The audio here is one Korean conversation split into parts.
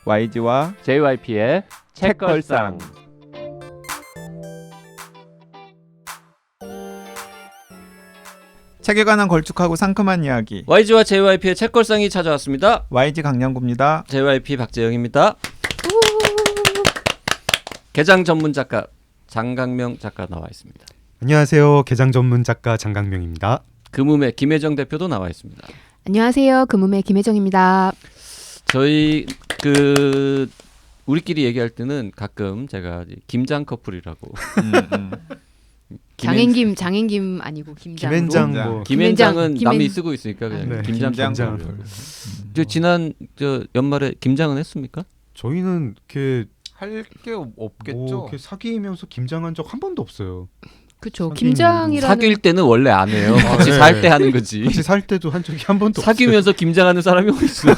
YG와 JYP의 책걸상. 책에 관한 걸쭉하고 상큼한 이야기. YG와 JYP의 책걸상이 찾아왔습니다. YG 강량구입니다. JYP 박재영입니다. 개장 전문 작가 장강명 작가 나와 있습니다. 안녕하세요. 개장 전문 작가 장강명입니다. 금음의 김혜정 대표도 나와 있습니다. 안녕하세요. 금음의 김혜정입니다. 저희 우리끼리 얘기할 때는 가끔 제가 김장 커플이라고 장행김 아니고 김장. 김현장 뭐 김현장은 남이 쓰고 있으니까 그냥 네, 김장 커플. 저 지난 연말에 김장은 했습니까? 저희는 이렇게 할 게 없겠죠. 뭐 이렇게 사귀면서 김장한 적 한 번도 없어요. 그렇죠. 사귀는- 김장이라는 사귈 때는 원래 안 해요. 같이 네. 살 때 하는 거지. 같이 살 때도 한 적이 한 번도 사귀면서 김장하는 사람이 어디 있어?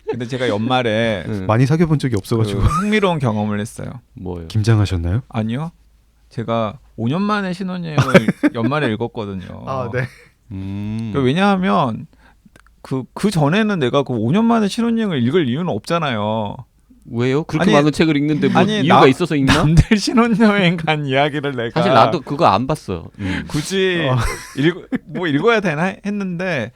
근데 제가 연말에 없어요. 많이 사귀어 본 적이 없어가지고. 흥미로운 경험을 했어요. 뭐요? 김장하셨나요? 아니요. 제가 5년 만에 신혼여행을 연말에 읽었거든요. 네. 그러니까 왜냐하면 그 전에는 내가 그 5년 만에 신혼여행을 읽을 이유는 없잖아요. 왜요? 그렇게 아니, 많은 책을 읽는데 뭐 아니, 이유가 있어서 읽나? 남들 신혼여행 간 이야기를 내가 사실 나도 그거 안 봤어. 굳이 읽어야 되나 했는데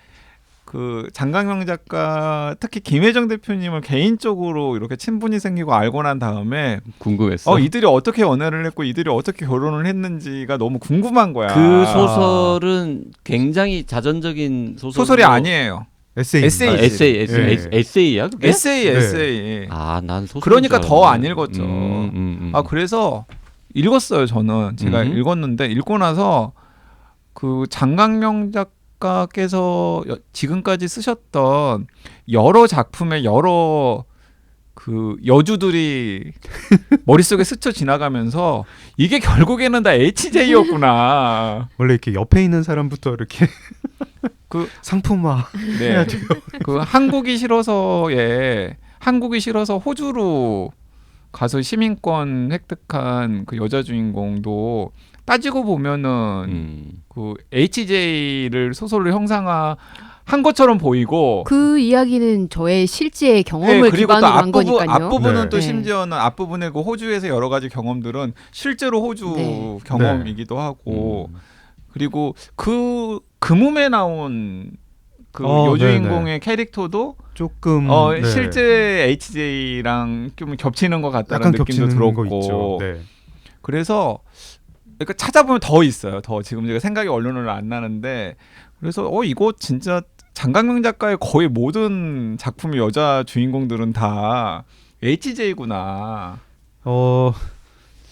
그 장강명 작가 특히 김혜정 대표님을 개인적으로 이렇게 친분이 생기고 알고 난 다음에 궁금했어. 이들이 어떻게 연애를 했고 이들이 어떻게 결혼을 했는지가 너무 궁금한 거야. 그 소설은 굉장히 자전적인 소설이 아니에요. 에세이. 에세이. 에세이야 그게? 에세이. 아, 난 소설. 그러니까 더 안 읽었죠. 아, 그래서 읽었어요. 저는 제가 읽었는데 읽고 나서 그 장강명 작가께서 지금까지 쓰셨던 여러 작품의 여러 그 여주들이 머릿속에 스쳐 지나가면서 이게 결국에는 다 HJ였구나. 원래 이렇게 옆에 있는 사람부터 이렇게 그 상품화. 네. 그 한국이 싫어서 호주로 가서 시민권 획득한 그 여자 주인공도 따지고 보면은 그 HJ를 소설로 형상화한 것처럼 보이고 그 이야기는 저의 실제 경험을 그리고 또 기반으로 한 거니까요. 앞부분은 네. 또 심지어는 앞부분에 그 호주에서 여러 가지 경험들은 실제로 호주 네. 경험이기도 하고 그리고 그 금음에 나온 그 여주인공의 캐릭터도 조금 실제 HJ랑 좀 겹치는 것 같다는 약간 느낌도 겹치는 거 들었고 있죠. 네. 그래서 그러니까 찾아보면 더 있어요. 더 지금 제가 생각이 얼른 안 나는데 그래서 이거 진짜 장강명 작가의 거의 모든 작품의 여자 주인공들은 다 HJ구나.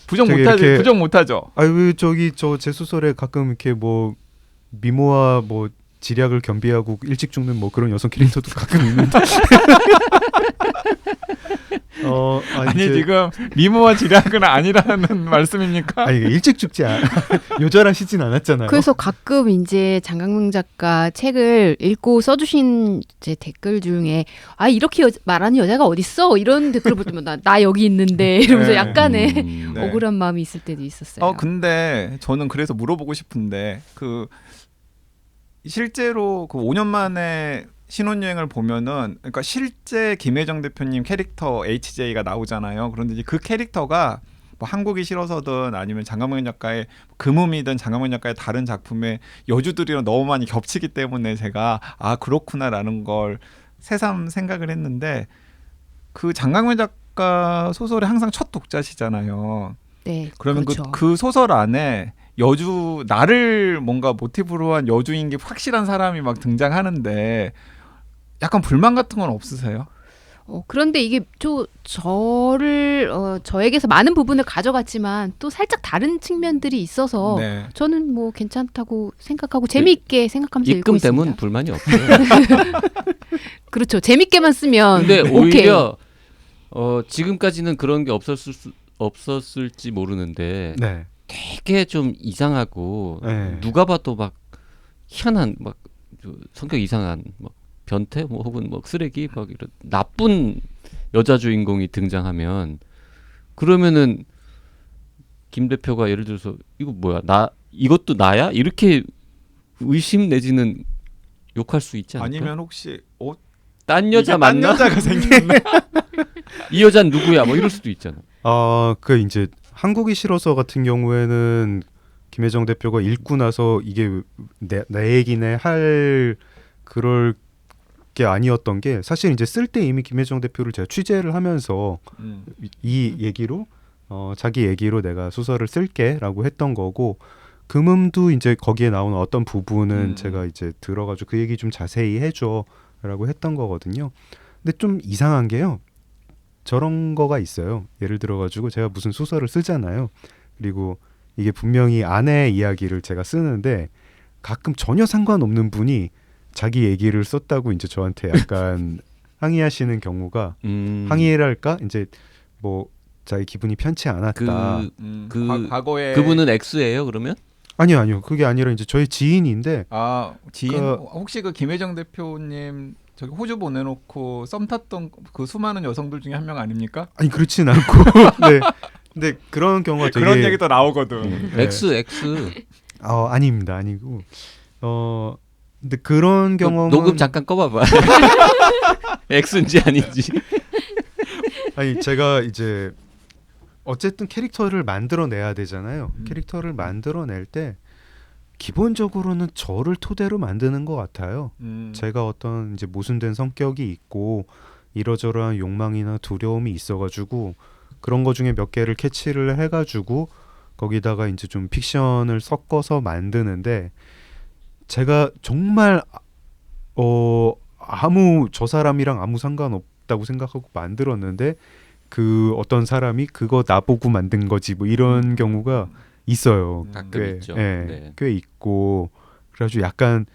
부정 못하죠. 아유 제 소설에 가끔 이렇게 뭐 미모와 뭐 지략을 겸비하고 일찍 죽는 뭐 그런 여성 캐릭터도 가끔 있는데. 지금 미모와 지략은 아니라는 말씀입니까? 아니 일찍 죽지 요절하시진 않았잖아요. 그래서 가끔 이제 장강명 작가 책을 읽고 써주신 이제 댓글 중에 이렇게 말하는 여자가 어딨어? 이런 댓글을 볼 때마다 나 여기 있는데 이러면서 약간의 네. 억울한 마음이 있을 때도 있었어요. 근데 저는 그래서 물어보고 싶은데 그 실제로 그 5년 만에 신혼여행을 보면은 그러니까 실제 김혜정 대표님 캐릭터 HJ가 나오잖아요. 그런데 이제 그 캐릭터가 뭐 한국이 싫어서든 아니면 장강명 작가의 금음이든 장강명 작가의 다른 작품의 여주들이랑 너무 많이 겹치기 때문에 제가 그렇구나라는 걸 새삼 생각을 했는데 그 장강명 작가 소설의 항상 첫 독자시잖아요. 네. 그러면 그렇죠. 그 소설 안에 나를 뭔가 모티브로 한 여주인 게 확실한 사람이 막 등장하는데 약간 불만 같은 건 없으세요? 그런데 이게 저에게서 많은 부분을 가져갔지만 또 살짝 다른 측면들이 있어서 네. 저는 뭐 괜찮다고 생각하고 재미있게 생각하면서 읽고 있습니다. 입금되면 불만이 없어요. 그렇죠. 재밌게만 쓰면 근데 오케이. 오히려 지금까지는 그런 게 없었을지 모르는데 네. 되게 좀 이상하고 네. 누가 봐도 막 희한한 막 성격 이상한 막 변태 뭐 혹은 뭐 쓰레기 막 이런 나쁜 여자 주인공이 등장하면 그러면은 김 대표가 예를 들어서 이거 뭐야 이것도 나야 이렇게 의심 내지는 욕할 수 있지 않을까? 아니면 혹시 딴 여자 딴 맞나? 여자가 생겼네. 이 여자는 누구야? 뭐 이럴 수도 있잖아. 그 이제 한국이 싫어서 같은 경우에는 김혜정 대표가 읽고 나서 이게 내 얘기네 할 그럴 게 아니었던 게 사실 이제 쓸 때 이미 김혜정 대표를 제가 취재를 하면서 이 얘기로 자기 얘기로 내가 소설을 쓸게라고 했던 거고 금음도 이제 거기에 나오는 어떤 부분은 제가 이제 들어가지고 그 얘기 좀 자세히 해줘라고 했던 거거든요. 근데 좀 이상한 게요. 저런 거가 있어요. 예를 들어가지고 제가 무슨 소설을 쓰잖아요. 그리고 이게 분명히 아내 이야기를 제가 쓰는데 가끔 전혀 상관없는 분이 자기 얘기를 썼다고 이제 저한테 약간 항의하시는 경우가 항의를 할까? 이제 뭐 자기 기분이 편치 않았다. 과거에 그분은 X예요, 그러면? 아니요. 그게 아니라 이제 저희 지인인데 지인 그- 혹시 그 김혜정 대표님 저기 호주 보내놓고 썸 탔던 그 수많은 여성들 중에 한 명 아닙니까? 아니 그렇진 않고 네. 근데 그런 경우가 되게 그런 얘기도 나오거든. 네. X. 아닙니다. 아니고 근데 그런 경험은 녹음 잠깐 꺼봐봐. X인지 아닌지. 아니 제가 이제 어쨌든 캐릭터를 만들어내야 되잖아요. 캐릭터를 만들어낼 때 기본적으로는 저를 토대로 만드는 것 같아요. 제가 어떤 이제 모순된 성격이 있고 이러저러한 욕망이나 두려움이 있어가지고 그런 거 중에 몇 개를 캐치를 해가지고 거기다가 이제 좀 픽션을 섞어서 만드는데 제가 정말 저 사람이랑 아무 상관없다고 생각하고 만들었는데 그 어떤 사람이 그거 나보고 만든 거지 뭐 이런 경우가 있어요. 가끔 있죠. 예, 네. 꽤 있고 그래가지고 약간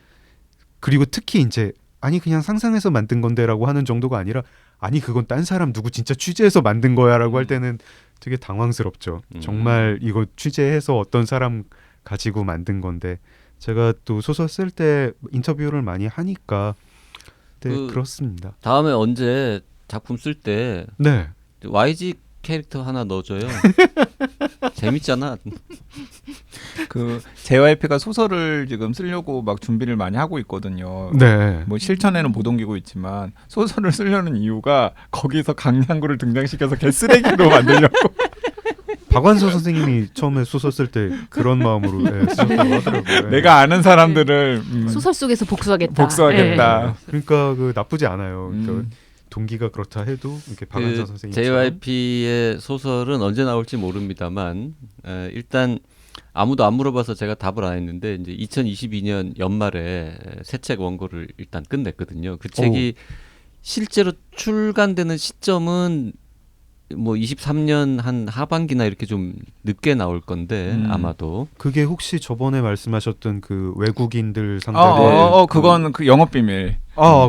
그리고 특히 이제 아니 그냥 상상해서 만든 건데라고 하는 정도가 아니라 아니 그건 딴 사람 누구 진짜 취재해서 만든 거야라고 할 때는 되게 당황스럽죠. 정말 이거 취재해서 어떤 사람 가지고 만든 건데 제가 또 소설 쓸 때 인터뷰를 많이 하니까 네, 그렇습니다. 다음에 언제 작품 쓸 때 네. YG 캐릭터 하나 넣어줘요. 재밌잖아. 그 JYP가 소설을 지금 쓰려고 막 준비를 많이 하고 있거든요. 네. 뭐 실천에는 못 옮기고 있지만 소설을 쓰려는 이유가 거기서 강량구를 등장시켜서 개쓰레기로 만들려고. 박완서 선생님이 처음에 소설 쓸 때 그런 마음으로 쓰셨다고 하더라고요. 네. 내가 아는 사람들을 소설 속에서 복수하겠다. 복수하겠다. 예. 그러니까 그 나쁘지 않아요. 그러니까 동기가 그렇다 해도 이렇게 박완서 선생님 JYP의 소설은 언제 나올지 모릅니다만 일단 아무도 안 물어봐서 제가 답을 안 했는데 이제 2022년 연말에 새 책 원고를 일단 끝냈거든요. 그 책이 실제로 출간되는 시점은 뭐 23년 한 하반기나 이렇게 좀 늦게 나올 건데 아마도 그게 혹시 저번에 말씀하셨던 그 외국인들 상대로 그건 그 영업 비밀.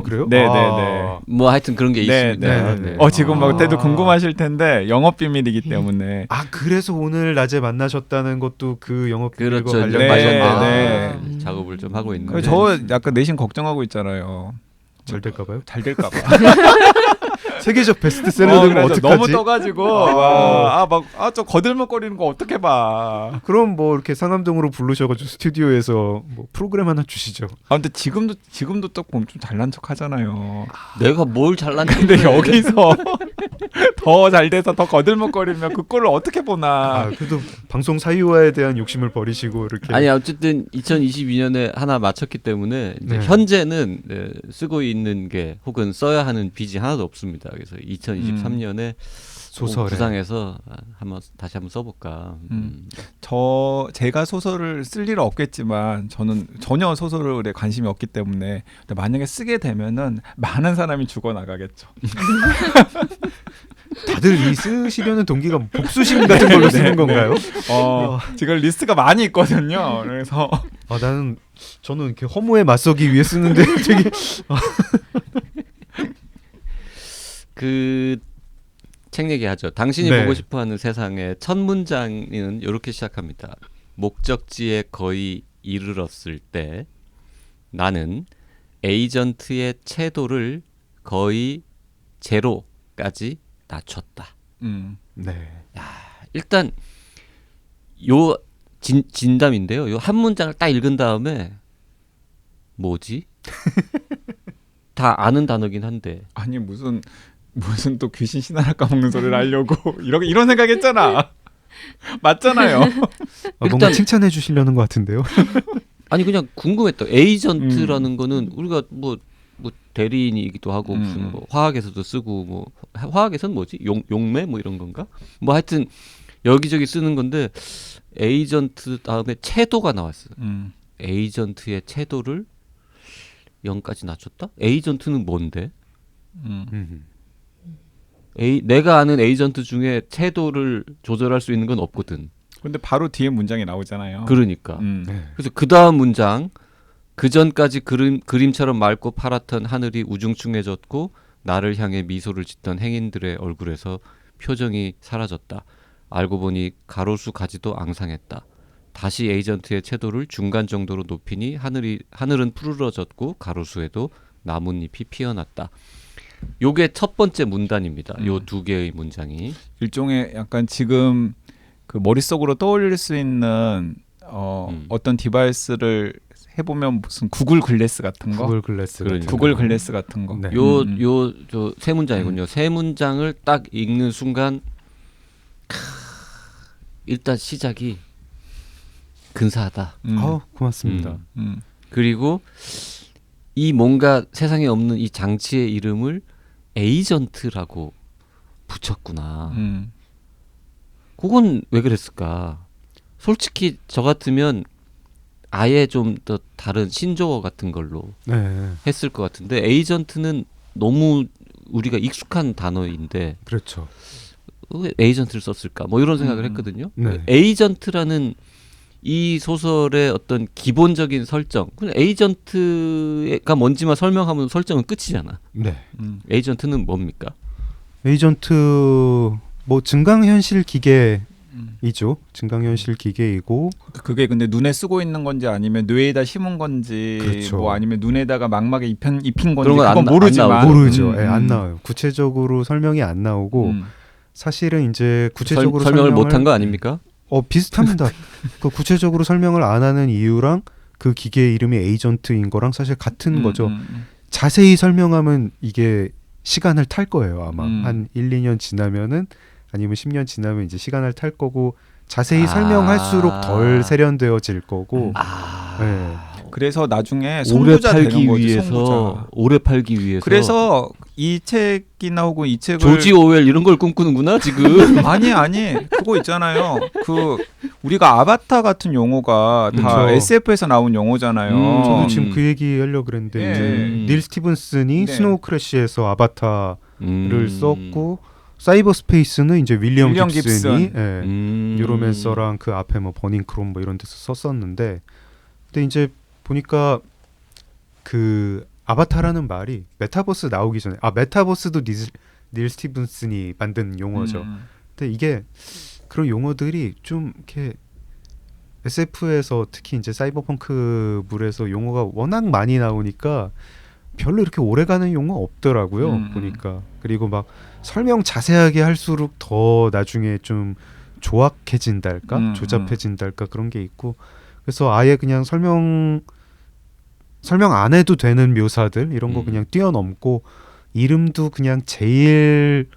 그래요? 네네네. 뭐 하여튼 그런 게 네, 있습니다. 네. 지금 막 다들 궁금하실 텐데 영업 비밀이기 때문에. 그래서 오늘 낮에 만나셨다는 것도 그 영업 비밀과 그렇죠. 관련 네, 관련된 네. 작업을 좀 하고 있는데 저 약간 내심 걱정하고 있잖아요. 잘 될까봐요? 잘 될까봐. 세계적 베스트셀러 되면 그래서 어떡하지? 너무 떠가지고 저 거들먹거리는 거 어떻게 봐. 그럼 뭐 이렇게 상암동으로 부르셔가지고 스튜디오에서 뭐 프로그램 하나 주시죠. 근데 지금도 딱 보면 좀 잘난 척 하잖아요. 내가 뭘 잘난 근데 여기서 더 잘 돼서 더 거들먹거리면 그 꼴을 어떻게 보나. 그래도 방송 사유화에 대한 욕심을 버리시고 이렇게 아니 어쨌든 2022년에 하나 마쳤기 때문에 이제 네. 현재는 쓰고 있는 게 혹은 써야 하는 빚이 하나도 없습니다. 그래서 2023년에 소설에 구상해서 다시 한번 써볼까. 제가 소설을 쓸 일은 없겠지만 저는 전혀 소설에 관심이 없기 때문에 근데 만약에 쓰게 되면은 많은 사람이 죽어 나가겠죠. 다들 이 쓰시려는 동기가 복수심 같은 걸로 쓰는 건가요? 지금 리스트가 많이 있거든요. 그래서 저는 이렇게 허무에 맞서기 위해 쓰는데 되게 그 책 얘기하죠. 당신이 네. 보고 싶어하는 세상의 첫 문장은 이렇게 시작합니다. 목적지에 거의 이르렀을 때 나는 에이전트의 채도를 거의 제로까지 낮췄다. 네. 일단 요 진담인데요. 요 한 문장을 딱 읽은 다음에 뭐지? 다 아는 단어긴 한데 아니 무슨 무슨 또 귀신 신하나 까먹는 소리를 하려고 이런 생각했잖아. 맞잖아요. 뭔가 일단- 칭찬해 주시려는 것 같은데요. 아니 그냥 궁금했다. 에이전트라는 거는 우리가 뭐 대리인이기도 하고 무슨 뭐 화학에서도 쓰고 뭐 화학에서는 뭐지? 용매 뭐 이런 건가? 뭐 하여튼 여기저기 쓰는 건데 에이전트 다음에 채도가 나왔어요. 에이전트의 채도를 0까지 낮췄다? 에이전트는 뭔데? 내가 아는 에이전트 중에 채도를 조절할 수 있는 건 없거든. 근데 바로 뒤에 문장이 나오잖아요. 그러니까. 네. 그래서 그 다음 문장 그 전까지 그림처럼 맑고 파랗던 하늘이 우중충해졌고 나를 향해 미소를 짓던 행인들의 얼굴에서 표정이 사라졌다. 알고 보니 가로수 가지도 앙상했다. 다시 에이전트의 채도를 중간 정도로 높이니 하늘은 푸르러졌고 가로수에도 나뭇잎이 피어났다. 요게 첫 번째 문단입니다. 요 두 개의 문장이 일종의 약간 지금 그 머릿속으로 떠올릴 수 있는 어떤 디바이스를 해보면 무슨 구글 글래스 같은 거, 구글 글래스. 그러니까. 같은 구글 거. 글래스 같은 거. 네. 저 세 문장이군요. 세 문장을 딱 읽는 순간 일단 시작이 근사하다. 고맙습니다. 그리고 이 뭔가 세상에 없는 이 장치의 이름을 에이전트라고 붙였구나. 그건 왜 그랬을까? 솔직히 저 같으면 아예 좀 더 다른 신조어 같은 걸로 네, 했을 것 같은데 에이전트는 너무 우리가 익숙한 단어인데 그렇죠. 왜 에이전트를 썼을까? 뭐 이런 생각을 했거든요. 네. 에이전트라는 이 소설의 어떤 기본적인 설정, 그냥 에이전트가 뭔지만 설명하면 설정은 끝이잖아. 네. 에이전트는 뭡니까? 에이전트 뭐 증강현실 기계이죠. 증강현실 기계이고 그게 근데 눈에 쓰고 있는 건지 아니면 뇌에다 심은 건지 그렇죠. 뭐 아니면 눈에다가 막막에 입힌 건지 그런 건 그건 안 모르지만 나오죠. 모르죠. 예, 안 나와요. 구체적으로 설명이 안 나오고 사실은 이제 구체적으로 설명을 못한 거 아닙니까? 비슷합니다. 그 구체적으로 설명을 안 하는 이유랑 그 기계 이름이 에이전트인 거랑 사실 같은 거죠. 자세히 설명하면 이게 시간을 탈 거예요. 아마 한 1, 2년 지나면은 아니면 10년 지나면 이제 시간을 탈 거고 자세히 설명할수록 덜 세련되어질 거고. 네. 그래서 나중에 오래 선구자 되는 팔기 거지. 위해서 선구자. 오래 팔기 위해서 그래서 이 책이나 혹은 이 책을 조지 오웰 이런 걸 꿈꾸는구나 지금. 아니 그거 있잖아요. 그 우리가 아바타 같은 용어가 다 그쵸. SF에서 나온 용어잖아요. 저도 지금 그 얘기 하려고 그랬는데 예. 이제 닐 스티븐슨이 네. 스노우 크래시에서 아바타를 음. 썼고 사이버 스페이스는 이제 윌리엄 윌리엄 깁슨이 깁슨. 예, 유로맨서랑 그 앞에 뭐 버닝 크롬 뭐 이런 데서 썼었는데 근데 이제 보니까 그 아바타라는 말이 메타버스 나오기 전에 메타버스도 닐 스티븐슨이 만든 용어죠. 근데 이게 그런 용어들이 좀 이렇게 SF에서 특히 이제 사이버펑크물에서 용어가 워낙 많이 나오니까 별로 이렇게 오래가는 용어 없더라고요. 보니까. 그리고 막 설명 자세하게 할수록 더 나중에 좀 조악해진달까 조잡해진달까 그런 게 있고 그래서 아예 그냥 설명 안 해도 되는 묘사들 이런 거 그냥 뛰어넘고 이름도 그냥 제일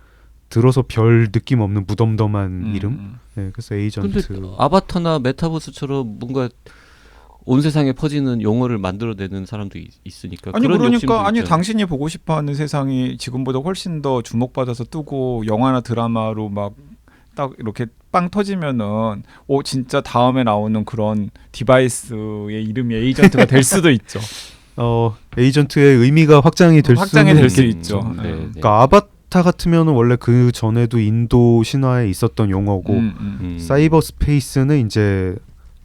들어서 별 느낌 없는 무덤덤한 이름. 네, 그래서 에이전트. 근데 아바타나 메타버스처럼 뭔가 온 세상에 퍼지는 용어를 만들어내는 사람도 있으니까. 아니 그런 욕심도 그러니까 아니 있잖아요. 당신이 보고 싶어하는 세상이 지금보다 훨씬 더 주목받아서 뜨고 영화나 드라마로 막 딱 이렇게 빵 터지면은 진짜 다음에 나오는 그런 디바이스의 이름이 에이전트가 될 수도 있죠. 에이전트의 의미가 확장이 될 수 있- 있죠. 네, 네. 그러니까 아바타 같으면은 원래 그 전에도 인도 신화에 있었던 용어고 사이버 스페이스는 이제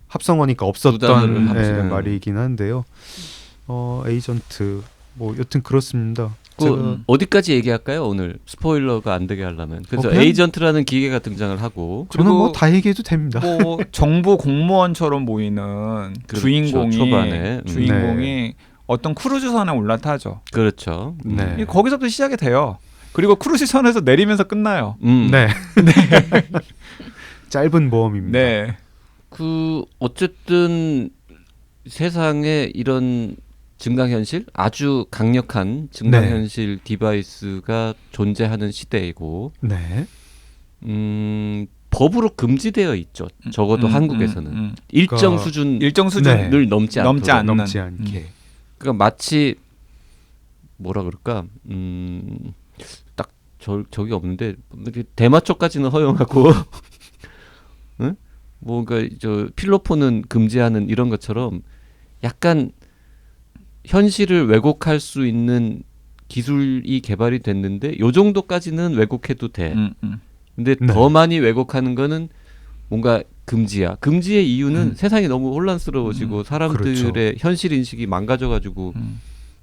합성어니까 없었던 부단어를 합치는. 말이긴 한데요. 에이전트 뭐 여튼 그렇습니다. 그 어디까지 얘기할까요 오늘 스포일러가 안 되게 하려면 그래서 그냥- 에이전트라는 기계가 등장을 하고 저는 뭐 다 얘기해도 됩니다. 뭐 정부 공무원처럼 보이는 그렇죠, 주인공이 초반에. 어떤 크루즈선에 올라타죠. 그렇죠. 네. 거기서부터 시작이 돼요. 그리고 크루즈선에서 내리면서 끝나요. 네. 짧은 모험입니다. 네. 그 어쨌든 세상에 이런 증강현실 아주 강력한 증강현실 디바이스가 존재하는 시대이고 네. 법으로 금지되어 있죠. 적어도 한국에서는 일정 그러니까 수준 일정 수준을 네. 넘지 넘지 않도록. 않는. 넘지 않게. 그러니까 마치 뭐라 그럴까? 딱 저기 없는데 대마초까지는 허용하고, 응? 뭔가 저 필로폰은 금지하는 이런 것처럼 약간 현실을 왜곡할 수 있는 기술이 개발이 됐는데 요 정도까지는 왜곡해도 돼. 근데 네. 더 많이 왜곡하는 거는 뭔가 금지야. 금지의 이유는 음. 세상이 너무 혼란스러워지고 사람들의 그렇죠. 현실 인식이 망가져가지고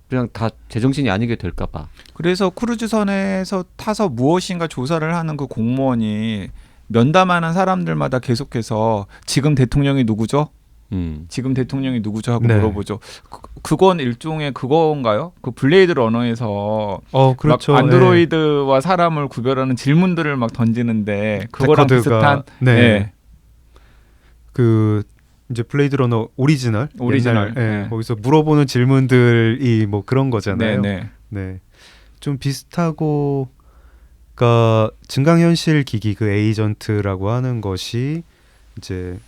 그냥 다 제정신이 아니게 될까봐. 그래서 크루즈선에서 타서 무엇인가 조사를 하는 그 공무원이 면담하는 사람들마다 계속해서 지금 대통령이 누구죠? 지금 대통령이 누구죠? 하고 네. 물어보죠. 그건 일종의 그건가요? 그 블레이드 러너에서 그렇죠. 막 안드로이드와 사람을 구별하는 질문들을 막 던지는데 그거랑 비슷한 네. 네. 그 이제 블레이드 러너 오리지널 오리지널. 옛날, 네. 거기서 물어보는 질문들이 뭐 그런 거잖아요. 네. 네. 좀 비슷하고 그러니까 증강현실 기기 그 에이전트라고 하는 것이 이제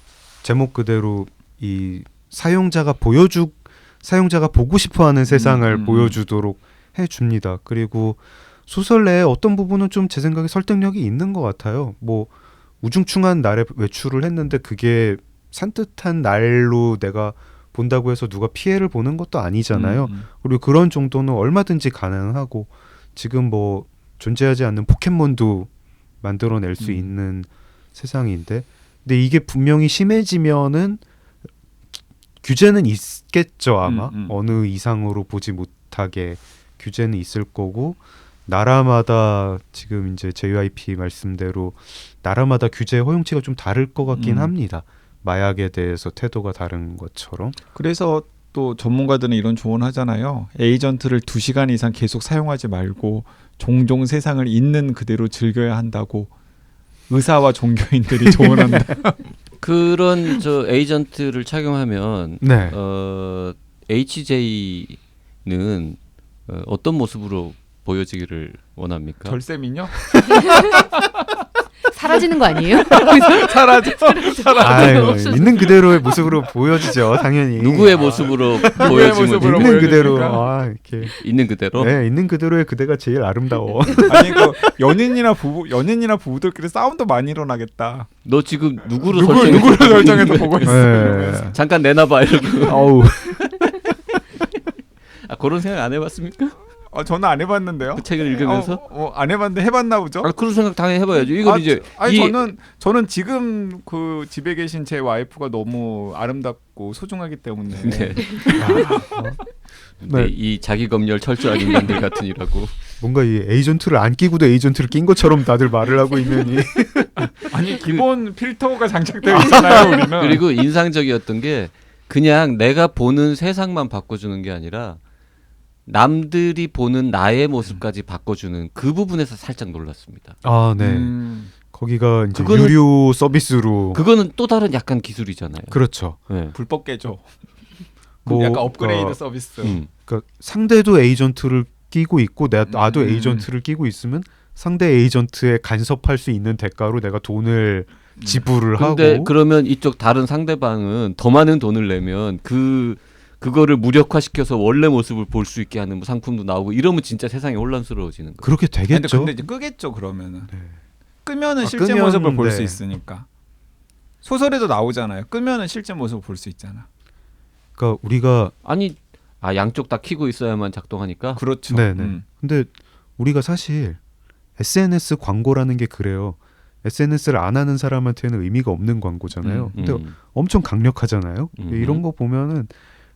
제목 그대로 이 사용자가 보고 싶어하는 세상을 보여주도록 해줍니다. 그리고 소설 내에 어떤 부분은 좀 제 생각에 설득력이 있는 것 같아요. 뭐 우중충한 날에 외출을 했는데 그게 산뜻한 날로 내가 본다고 해서 누가 피해를 보는 것도 아니잖아요. 그리고 그런 정도는 얼마든지 가능하고 지금 뭐 존재하지 않는 포켓몬도 만들어낼 수 있는 세상인데 근데 이게 분명히 심해지면은 규제는 있겠죠 아마. 어느 이상으로 보지 못하게 규제는 있을 거고 나라마다 지금 이제 JYP 말씀대로 나라마다 규제 허용치가 좀 다를 것 같긴 합니다. 마약에 대해서 태도가 다른 것처럼. 그래서 또 전문가들은 이런 조언하잖아요. 에이전트를 2시간 이상 계속 사용하지 말고 종종 세상을 있는 그대로 즐겨야 한다고 의사와 종교인들이 조언한다. 그런 저 에이전트를 착용하면 네. HJ는 어떤 모습으로 보여지기를 원합니까? 절세민요? 사라지는 거 아니에요? 사라져. 아유, 있는 그대로의 모습으로 보여지죠, 당연히. 누구의 모습으로 누구의 보여지면 모습으로 있는 그대로. 보여집니까? 이렇게. 있는 그대로? 네, 있는 그대로의 그대가 제일 아름다워. 아니 그 연인이나 부부들끼리 싸움도 많이 일어나겠다. 너 지금 누구로 누구를 설정해서 보고 있어? 네. 잠깐 내놔봐 이러고. 어우. 그런 생각 안 해봤습니까? 저는 안 해봤는데요. 그 책을 읽으면서? 안 해봤는데 해봤나 보죠. 그런 생각 당연히 해봐야죠. 이건 이제 저는 지금 그 집에 계신 제 와이프가 너무 아름답고 소중하기 때문에. 네. 네. 이 자기 검열 철저한 인간들 같으니라고. 뭔가 이 에이전트를 안 끼고도 에이전트를 낀 것처럼 다들 말을 하고 있는 이. 아니 기본 필터가 장착되어 있잖아요, 우리는. 그리고 인상적이었던 게 그냥 내가 보는 세상만 바꿔주는 게 아니라 남들이 보는 나의 모습까지 바꿔주는 그 부분에서 살짝 놀랐습니다. 아, 네. 거기가 이제 유료 서비스로. 그거는 또 다른 약간 기술이잖아요. 그렇죠. 네. 불법 개조. 뭐, 약간 업그레이드 서비스. 그러니까 상대도 에이전트를 끼고 있고 나도 에이전트를 끼고 있으면 상대 에이전트에 간섭할 수 있는 대가로 내가 돈을 지불을 근데 하고. 그러면 이쪽 다른 상대방은 더 많은 돈을 내면 그거를 무력화시켜서 원래 모습을 볼 수 있게 하는 뭐 상품도 나오고 이러면 진짜 세상이 혼란스러워지는 거예요. 그렇게 되겠죠. 근데 이제 끄겠죠 그러면은. 네. 끄면은 실제 끄면, 모습을 볼 수 네. 있으니까. 소설에도 나오잖아요. 끄면은 실제 모습을 볼 수 있잖아. 그러니까 우리가 아니 양쪽 다 켜고 있어야만 작동하니까. 그렇죠. 네네. 근데 우리가 사실 SNS 광고라는 게 그래요. SNS를 안 하는 사람한테는 의미가 없는 광고잖아요. 근데 엄청 강력하잖아요. 이런 거 보면은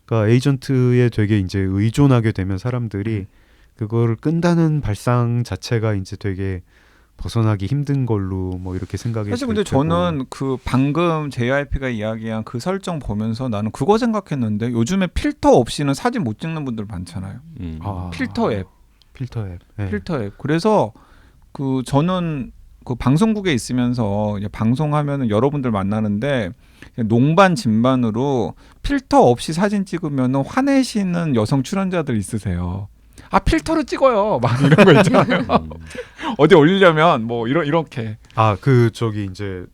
그러니까 에이전트에 되게 이제 의존하게 되면 사람들이 그거를 끈다는 발상 자체가 이제 되게 벗어나기 힘든 걸로 뭐 이렇게 생각이 사실 근데 저는 그 방금 JYP가 이야기한 그 설정 보면서 나는 그거 생각했는데 요즘에 필터 없이는 사진 못 찍는 분들 많잖아요. 필터 앱. 필터 앱. 네. 필터 앱. 그래서 그 저는 그 방송국에 있으면서 이제 방송하면은 여러분들 만나는데 농반 진반으로 필터 없이 사진 찍으면은 화내시는 여성 출연자들 있으세요. 아 필터로 찍어요. 막 이런 거 있잖아요. 어디 올리려면 뭐 이렇게. 아 그 저기 이제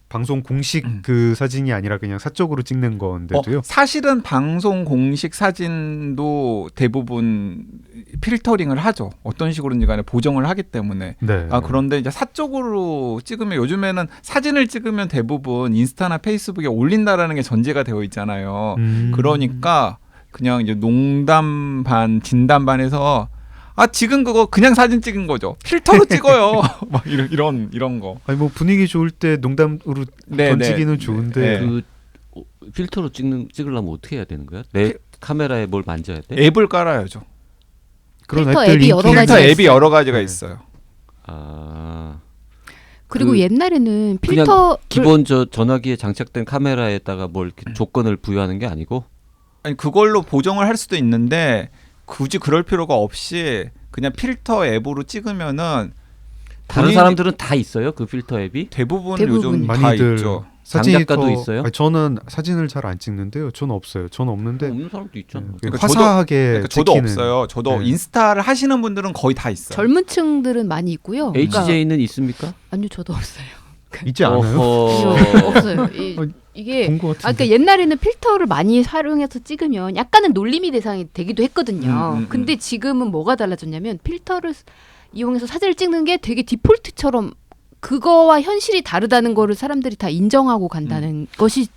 방송 공식 그 사진이 아니라 그냥 사적으로 찍는 건데도요. 사실은 방송 공식 사진도 대부분 필터링을 하죠. 어떤 식으로든 간에 보정을 하기 때문에. 네. 아 그런데 이제 사적으로 찍으면 요즘에는 사진을 찍으면 대부분 인스타나 페이스북에 올린다라는 게 전제가 되어 있잖아요. 그러니까 그냥 이제 농담 반 진담 반해서 아 지금 그거 그냥 사진 찍은 거죠. 필터로 찍어요. 막 이런 거. 아니 뭐 분위기 좋을 때 농담으로 네, 던지기는 네. 좋은데 네. 그 필터로 찍으려면 어떻게 해야 되는 거야? 내 카메라에 뭘 만져야 돼? 앱을 깔아야죠. 그런 필터 앱들 앱이 여러 인기- 가지가 필터 앱이 있어요. 여러 가지가 네. 있어요. 아 그리고 그 옛날에는 그냥 필터 기본 저 전화기에 장착된 카메라에다가 뭘 이렇게 조건을 부여하는 게 아니고 아니 그걸로 보정을 할 수도 있는데 굳이 그럴 필요가 없이 그냥 필터 앱으로 찍으면은 다른 본인이- 사람들은 다 있어요 그 필터 앱이? 대부분 대부분. 요즘 다 많이들 있죠. 장작가도 더- 있어요? 아니, 저는 사진을 잘 안 찍는데요. 저는 없어요. 저는 없는데 없는 사람도 있잖아. 그러니까 화사하게 그러니까 저도 찍히는- 없어요. 저도 네. 인스타를 하시는 분들은 거의 다 있어요. 젊은 층들은 많이 있고요. 그러니까 HJ는 있습니까? 아니요, 저도 없어요. 있지 않아요? 어허. 없어요. 어, 이게 본 것 아, 같은데. 그러니까 옛날에는 필터를 많이 활용해서 찍으면 약간은 놀림이 대상이 되기도 했거든요. 근데 지금은 뭐가 달라졌냐면 필터를 이용해서 사진을 찍는 게 되게 디폴트처럼 그거와 현실이 다르다는 거를 사람들이 다 인정하고 간다는 것이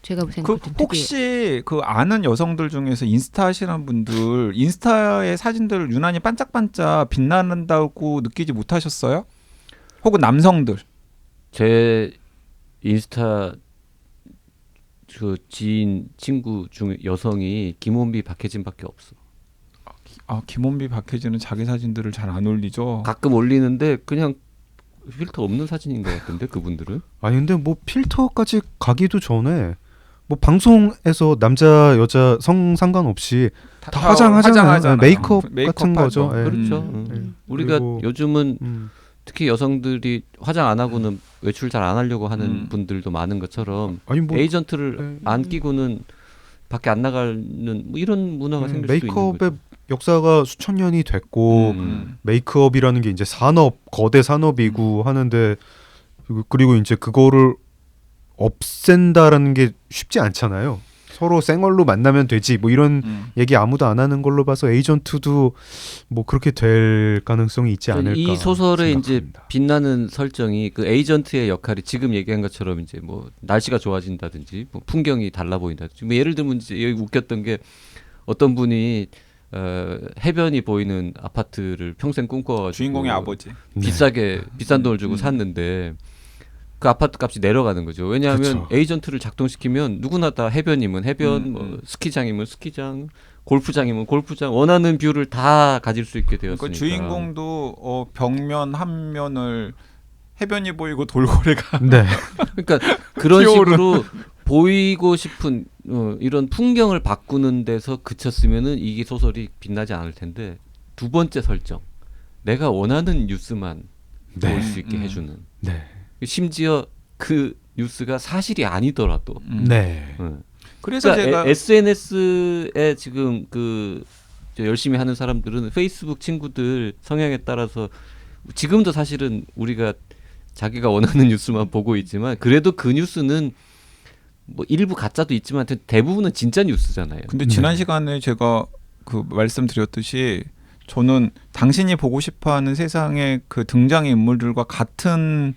제가 그 생각할 때 되게 혹시 그 아는 여성들 중에서 인스타 하시는 분들 인스타의 사진들 유난히 반짝반짝 빛나는다고 느끼지 못하셨어요? 혹은 남성들 제 인스타 그 지인 친구 중에 여성이 김원비 박혜진밖에 없어. 아 김원비 박혜진은 자기 사진들을 잘 안 올리죠. 가끔 올리는데 그냥 필터 없는 사진인 것 같은데 그분들은. 아니 근데 뭐 필터까지 가기도 전에 뭐 방송에서 남자 여자 성 상관없이 다 화장하잖아요. 화장하잖아요. 메이크업 같은 메이크업하죠. 거죠. 예. 그렇죠. 우리가 그리고- 요즘은 음. 특히 여성들이 화장 안 하고는 외출 잘 안 하려고 하는 분들도 많은 것처럼 아니 뭐 에이전트를 안 끼고는 밖에 안 나가는 뭐 이런 문화가 생길 수도 있는 메이크업의 거죠. 역사가 수천 년이 됐고 메이크업이라는 게 이제 산업 거대 산업이고 하는데 그리고 이제 그거를 없앤다라는 게 쉽지 않잖아요. 서로 생얼로 만나면 되지 뭐 이런 얘기 아무도 안 하는 걸로 봐서 에이전트도 뭐 그렇게 될 가능성이 있지 않을까. 이 소설의 이제 생각합니다. 빛나는 설정이 그 에이전트의 역할이 지금 얘기한 것처럼 이제 뭐 날씨가 좋아진다든지 뭐 풍경이 달라 보인다든지 뭐 예를 들면 이제 여기 웃겼던 게 어떤 분이 해변이 보이는 아파트를 평생 꿈꿔가지고 주인공의 아버지. 비싸게 비싼 돈을 주고 샀는데 그 아파트 값이 내려가는 거죠. 왜냐하면 그쵸. 에이전트를 작동시키면 누구나 다 해변이면 해변, 뭐 스키장이면 스키장, 골프장이면 골프장 원하는 뷰를 다 가질 수 있게 되었으니까. 그 주인공도 벽면 한 면을 해변이 보이고 돌고래가 네. 그러니까 그런 피어오르는. 식으로 보이고 싶은 이런 풍경을 바꾸는 데서 그쳤으면은 이게 소설이 빛나지 않을 텐데 두 번째 설정 내가 원하는 뉴스만 네. 볼 수 있게 해주는 네. 심지어 그 뉴스가 사실이 아니더라도 네. 그래서 그러니까 제가 SNS에 지금 저 열심히 하는 사람들은 페이스북 친구들 성향에 따라서 지금도 사실은 우리가 자기가 원하는 뉴스만 보고 있지만 그래도 그 뉴스는 뭐 일부 가짜도 있지만 대부분은 진짜 뉴스잖아요. 근데 지난 시간에 제가 그 말씀드렸듯이 저는 당신이 보고 싶어하는 세상의 그 등장 인물들과 같은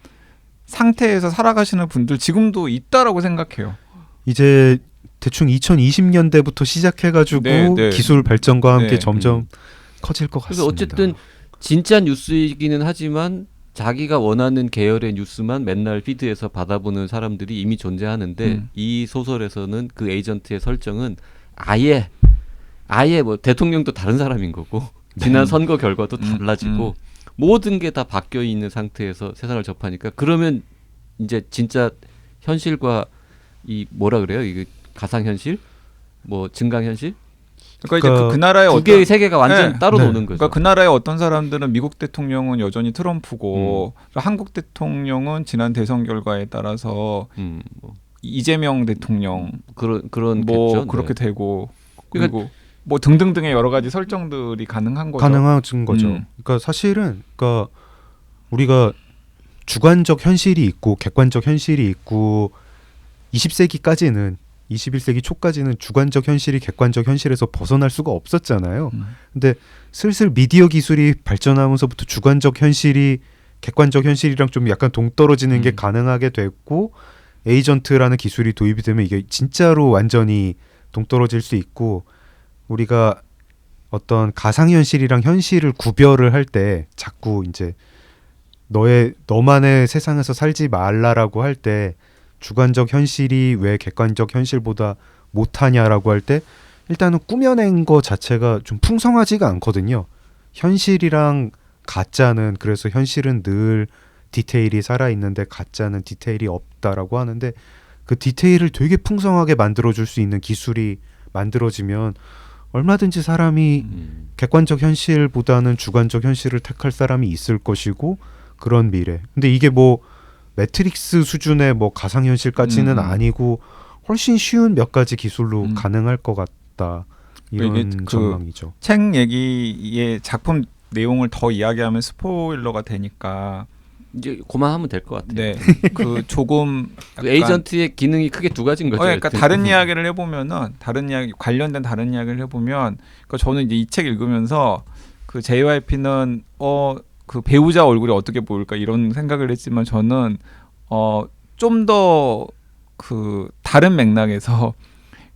상태에서 살아가시는 분들 지금도 있다라고 생각해요. 이제 대충 2020년대부터 시작해가지고 네, 네. 기술 발전과 함께 네. 점점 커질 것 그래서 같습니다. 어쨌든 진짜 뉴스이기는 하지만 자기가 원하는 계열의 뉴스만 맨날 피드에서 받아보는 사람들이 이미 존재하는데 이 소설에서는 그 에이전트의 설정은 아예 뭐 대통령도 다른 사람인 거고 지난 선거 결과도 달라지고 모든 게 다 바뀌어 있는 상태에서 세상을 접하니까 그러면 이제 진짜 현실과 이 뭐라 그래요? 이게 가상 현실? 뭐 증강 현실? 그러니까 이제 그 나라의 두 어떤 개의 세계가 완전 네. 따로 네. 노는 거죠. 그러니까 그 나라의 어떤 사람들은 미국 대통령은 여전히 트럼프고 음. 그러니까 한국 대통령은 지난 대선 결과에 따라서 뭐 이재명 대통령 그런 뭐 겠죠. 그렇게 네. 되고 그리고 뭐 등등등의 여러 가지 설정들이 가능한 거죠. 가능한 거죠. 음. 그러니까 사실은 그러니까 우리가 주관적 현실이 있고 객관적 현실이 있고 20세기까지는 21세기 초까지는 주관적 현실이 객관적 현실에서 벗어날 수가 없었잖아요. 근데 슬슬 미디어 기술이 발전하면서부터 주관적 현실이 객관적 현실이랑 좀 약간 동떨어지는 게 가능하게 됐고 에이전트라는 기술이 도입이 되면 이게 진짜로 완전히 동떨어질 수 있고 우리가 어떤 가상현실이랑 현실을 구별을 할 때 자꾸 이제 너만의 세상에서 살지 말라라고 할 때 주관적 현실이 왜 객관적 현실보다 못하냐라고 할 때 일단은 꾸며낸 거 자체가 좀 풍성하지가 않거든요. 현실이랑 가짜는 그래서 현실은 늘 디테일이 살아있는데 가짜는 디테일이 없다라고 하는데 그 디테일을 되게 풍성하게 만들어줄 수 있는 기술이 만들어지면 얼마든지 사람이 객관적 현실보다는 주관적 현실을 택할 사람이 있을 것이고 그런 미래. 근데 이게 뭐 매트릭스 수준의 뭐 가상현실까지는 아니고 훨씬 쉬운 몇 가지 기술로 가능할 것 같다. 이런 이게 그 전망이죠. 책 얘기의 작품 내용을 더 이야기하면 스포일러가 되니까 이제 그만하면 될 것 같아요. 네, 그 조금 그 에이전트의 기능이 크게 두 가지인 거죠. 그러니까 다른 이야기를 해보면은 다른 이야기 관련된 다른 이야기를 해보면 그러니까 저는 이제 이 책 읽으면서 그 JYP는 그 배우자 얼굴이 어떻게 보일까 이런 생각을 했지만 저는 좀 더 그 다른 맥락에서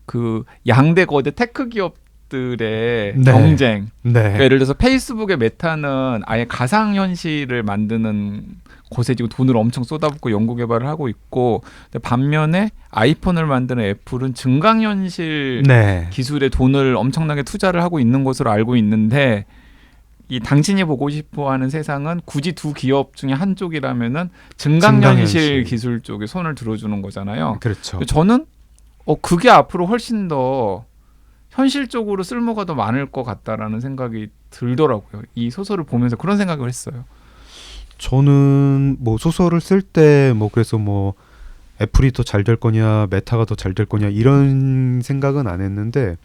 그 양대 거대 테크 기업들의 네. 경쟁. 네. 그러니까 예를 들어서 페이스북의 메타는 아예 가상 현실을 만드는 곳에 지금 돈을 엄청 쏟아붓고 연구 개발을 하고 있고 근데 반면에 아이폰을 만드는 애플은 증강현실 네. 기술에 돈을 엄청나게 투자를 하고 있는 것으로 알고 있는데 이 당신이 보고 싶어하는 세상은 굳이 두 기업 중에 한쪽이라면은 증강현실 증강현실. 기술 쪽에 손을 들어주는 거잖아요. 그렇죠. 근데 저는 그게 앞으로 훨씬 더 현실적으로 쓸모가 더 많을 것 같다라는 생각이 들더라고요. 이 소설을 보면서 그런 생각을 했어요. 저는 뭐 소설을 쓸 때 뭐 그래서 뭐 애플이 더 잘 될 거냐 메타가 더 잘 될 거냐 이런 생각은 안 했는데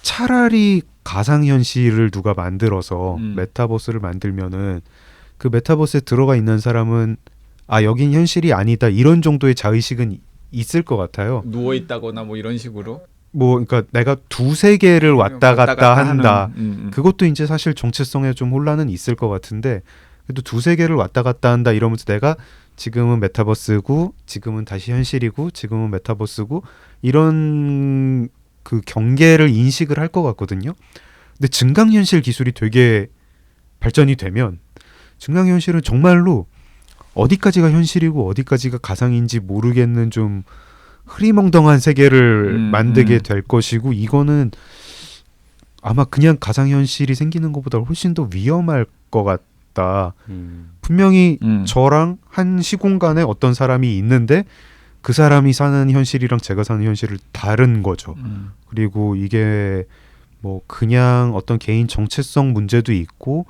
차라리 가상현실을 누가 만들어서 메타버스를 만들면은 그 메타버스에 들어가 있는 사람은 여긴 현실이 아니다 이런 정도의 자의식은 있을 것 같아요. 누워 있다거나 뭐 이런 식으로 뭐 그러니까 내가 두세 개를 왔다 갔다 한다. 하는, 그것도 이제 사실 정체성에 좀 혼란은 있을 것 같은데 그래도 두세 개를 왔다 갔다 한다 이러면서 내가 지금은 메타버스고 지금은 다시 현실이고 지금은 메타버스고 이런 그 경계를 인식을 할 것 같거든요. 근데 증강현실 기술이 되게 발전이 되면 증강현실은 정말로 어디까지가 현실이고 어디까지가 가상인지 모르겠는 좀 흐리멍덩한 세계를 만들게 될 것이고 이거는 아마 그냥 가상현실이 생기는 것보다 훨씬 더 위험할 것 같다. 분명히 저랑 한 시공간에 어떤 사람이 있는데 그 사람이 사는 현실이랑 제가 사는 현실은 다른 거죠. 그리고 이게 뭐 그냥 어떤 개인 정체성 문제도 있고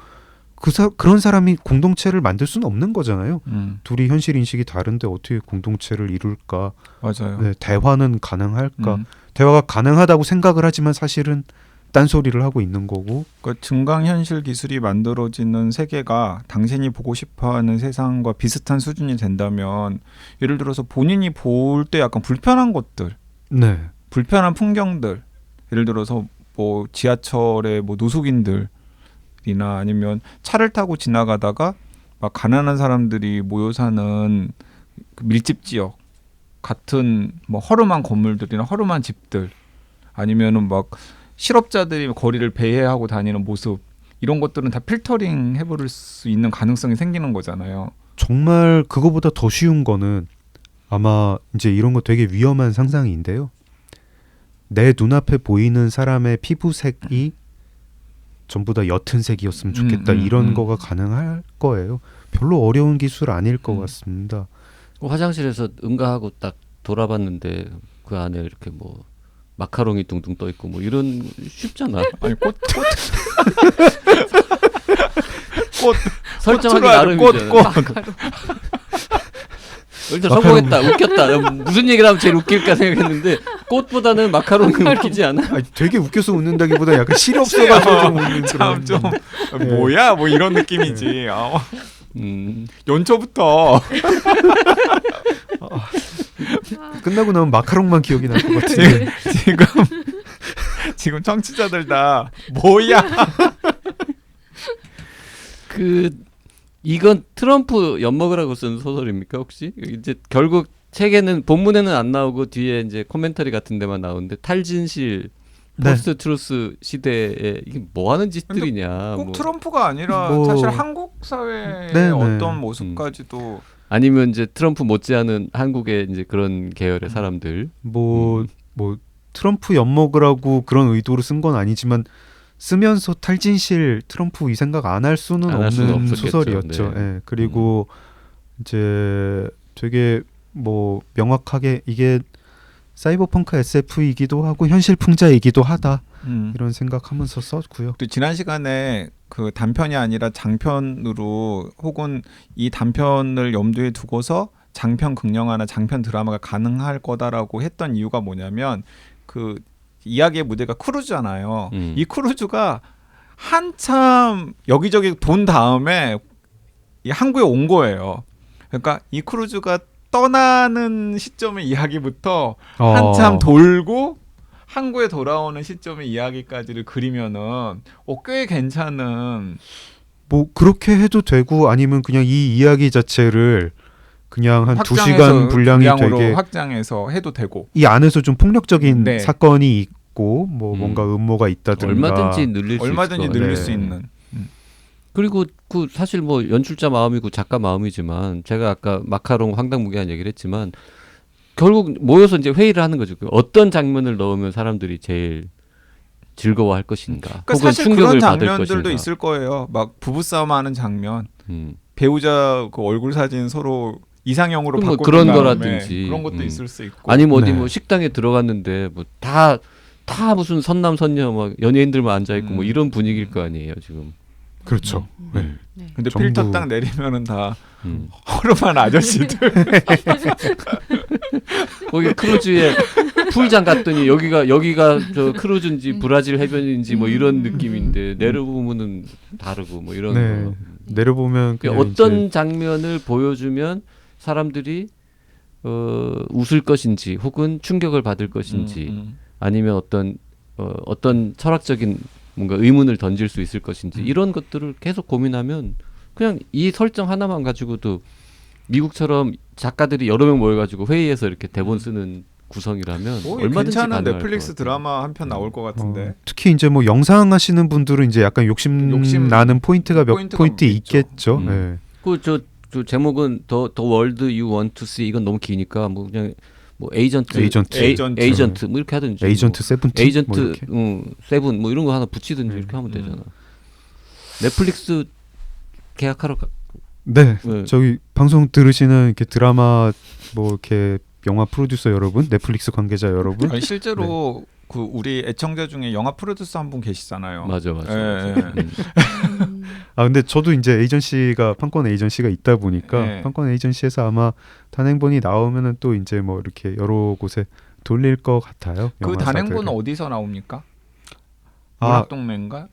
그런 사람이 공동체를 만들 수는 없는 거잖아요. 둘이 현실 인식이 다른데 어떻게 공동체를 이룰까? 맞아요. 네, 대화는 가능할까? 대화가 가능하다고 생각을 하지만 사실은 딴소리를 하고 있는 거고. 그러니까 증강현실 기술이 만들어지는 세계가 당신이 보고 싶어하는 세상과 비슷한 수준이 된다면 예를 들어서 본인이 볼 때 약간 불편한 것들, 네. 불편한 풍경들, 예를 들어서 뭐 지하철에 뭐 노숙인들이나 아니면 차를 타고 지나가다가 막 가난한 사람들이 모여 사는 그 밀집 지역 같은 뭐 허름한 건물들이나 허름한 집들 아니면은 막 실업자들이 거리를 배회하고 다니는 모습 이런 것들은 다 필터링 해버릴 수 있는 가능성이 생기는 거잖아요. 정말 그거보다 더 쉬운 거는 아마 이제 이런 거 되게 위험한 상상인데요. 내 눈앞에 보이는 사람의 피부색이 전부 다 옅은 색이었으면 좋겠다. 이런 거가 가능할 거예요. 별로 어려운 기술 아닐 것 같습니다. 화장실에서 응가하고 딱 돌아봤는데 그 안에 이렇게 뭐 마카롱이 둥둥 떠 있고 뭐 이런 쉽잖아. 아니 꽃 설정하기 꽃으로 하죠. 나름이잖아. 꽃. 일단 성공했다. 웃겼다. 무슨 얘기를 하면 제일 웃길까 생각했는데 꽃보다는 마카롱이 웃기지 않아? 아니, 되게 웃겨서 웃는다기보다 약간 실이 없어가지고 좀 웃는 참 좀 네. 뭐야 뭐 이런 느낌이지. 음. 연초부터 끝나고 나면 마카롱만 기억이 날 것 같은데. 지금 청취자들 다 뭐야? 이건 트럼프 엿먹으라고 쓴 소설입니까 혹시? 이제 결국 책에는 본문에는 안 나오고 뒤에 이제 코멘터리 같은 데만 나오는데 탈진실 네. 포스트 트루스 시대에 이게 뭐 하는 짓들이냐. 꼭 뭐. 트럼프가 아니라 뭐- 사실 한국 사회의 네네. 어떤 모습까지도 아니면 이제 트럼프 못지않은 한국의 이제 그런 계열의 사람들. 뭐 트럼프 엿먹으라고 그런 의도로 쓴 건 아니지만 쓰면서 탈진실 트럼프 이 생각 안 할 수는 안할 수는 없는 없었겠죠. 소설이었죠. 네. 예. 그리고 이제 되게 뭐 명확하게 이게 사이버펑크 SF이기도 하고 현실 풍자이기도 하다 이런 생각하면서 썼고요. 또 지난 시간에 그 단편이 아니라 장편으로 혹은 이 단편을 염두에 두고서 장편 극영화나 장편 드라마가 가능할 거다라고 했던 이유가 뭐냐면 그 이야기의 무대가 크루즈잖아요. 이 크루즈가 한참 여기저기 돈 다음에 이 한국에 온 거예요. 그러니까 이 크루즈가 떠나는 시점의 이야기부터 한참 돌고 한국에 돌아오는 시점의 이야기까지를 그리면은 꽤 괜찮은. 뭐 그렇게 해도 되고 아니면 그냥 이 이야기 자체를 그냥 한 2시간 분량이 분량으로 되게 확장해서 해도 되고. 이 안에서 좀 폭력적인 네. 사건이 있고 뭐 뭔가 음모가 있다든가 얼마든지 늘릴 수 얼마든지 있을 것 늘릴 네. 수 있는. 그리고 그 사실 뭐 연출자 마음이고 작가 마음이지만 제가 아까 마카롱 황당무계한 얘기를 했지만 결국 모여서 이제 회의를 하는 거죠. 어떤 장면을 넣으면 사람들이 제일 즐거워할 것인가, 그러니까 혹은 사실 충격을 그런 받을 장면들도 것인가. 있을 거예요. 막 부부싸움하는 장면, 음. 배우자 그 얼굴 사진 서로 이상형으로 그럼 뭐 바꾸는 그런 다음에 거라든지. 그런 것도 있을 수 있고. 아니면 어디 네. 뭐 식당에 들어갔는데 뭐 다 무슨 선남 선녀 막 연예인들만 앉아 있고 뭐 이런 분위기일 거 아니에요 지금. 그렇죠. 네. 네. 근데 전부- 필터 딱 내리면은 다 음. 허름한 아저씨들. 거기 크루즈에 풀장 갔더니 여기가 저 크루즈인지 브라질 해변인지 뭐 이런 느낌인데 내려보면은 다르고 뭐 이런 네. 거. 내려보면 그러니까 그냥 어떤 이제 장면을 보여주면 사람들이 웃을 것인지 혹은 충격을 받을 것인지 아니면 어떤 철학적인 뭔가 의문을 던질 수 있을 것인지 이런 것들을 계속 고민하면 그냥 이 설정 하나만 가지고도 미국처럼 작가들이 여러 명 모여가지고 회의해서 이렇게 대본 쓰는 구성이라면 얼마든지 괜찮은 가능할 넷플릭스 것 같아요. 드라마 한 편 나올 것 같은데. 특히 이제 뭐 영상 하시는 분들은 이제 약간 욕심 나는 포인트가 몇 포인트가 포인트 있죠. 있겠죠. 음. 네. 저 제목은 더 월드 유 원트 투 씨 이건 너무 기니까 뭐 그냥 뭐 에이전트 뭐 이렇게 하든지 에이전트 뭐 세븐틴 에이전트 뭐 이렇게. 세븐 뭐 이런 거 하나 붙이든지 이렇게 하면 되잖아. 넷플릭스 계약하러 네. 네. 저기 방송 들으시는 이렇게 드라마 뭐 이렇게 영화 프로듀서 여러분, 넷플릭스 관계자 여러분. 아니, 실제로 그 우리 애청자 중에 영화 프로듀서 한 분 계시잖아요. 맞아. 예, 아 근데 저도 이제 에이전시가 판권 에이전시가 있다 보니까 네. 판권 에이전시에서 아마 단행본이 나오면은 또 이제 뭐 이렇게 여러 곳에 돌릴 것 같아요. 그 영화사들을. 단행본은 어디서 나옵니까? 아, 문학동네인가?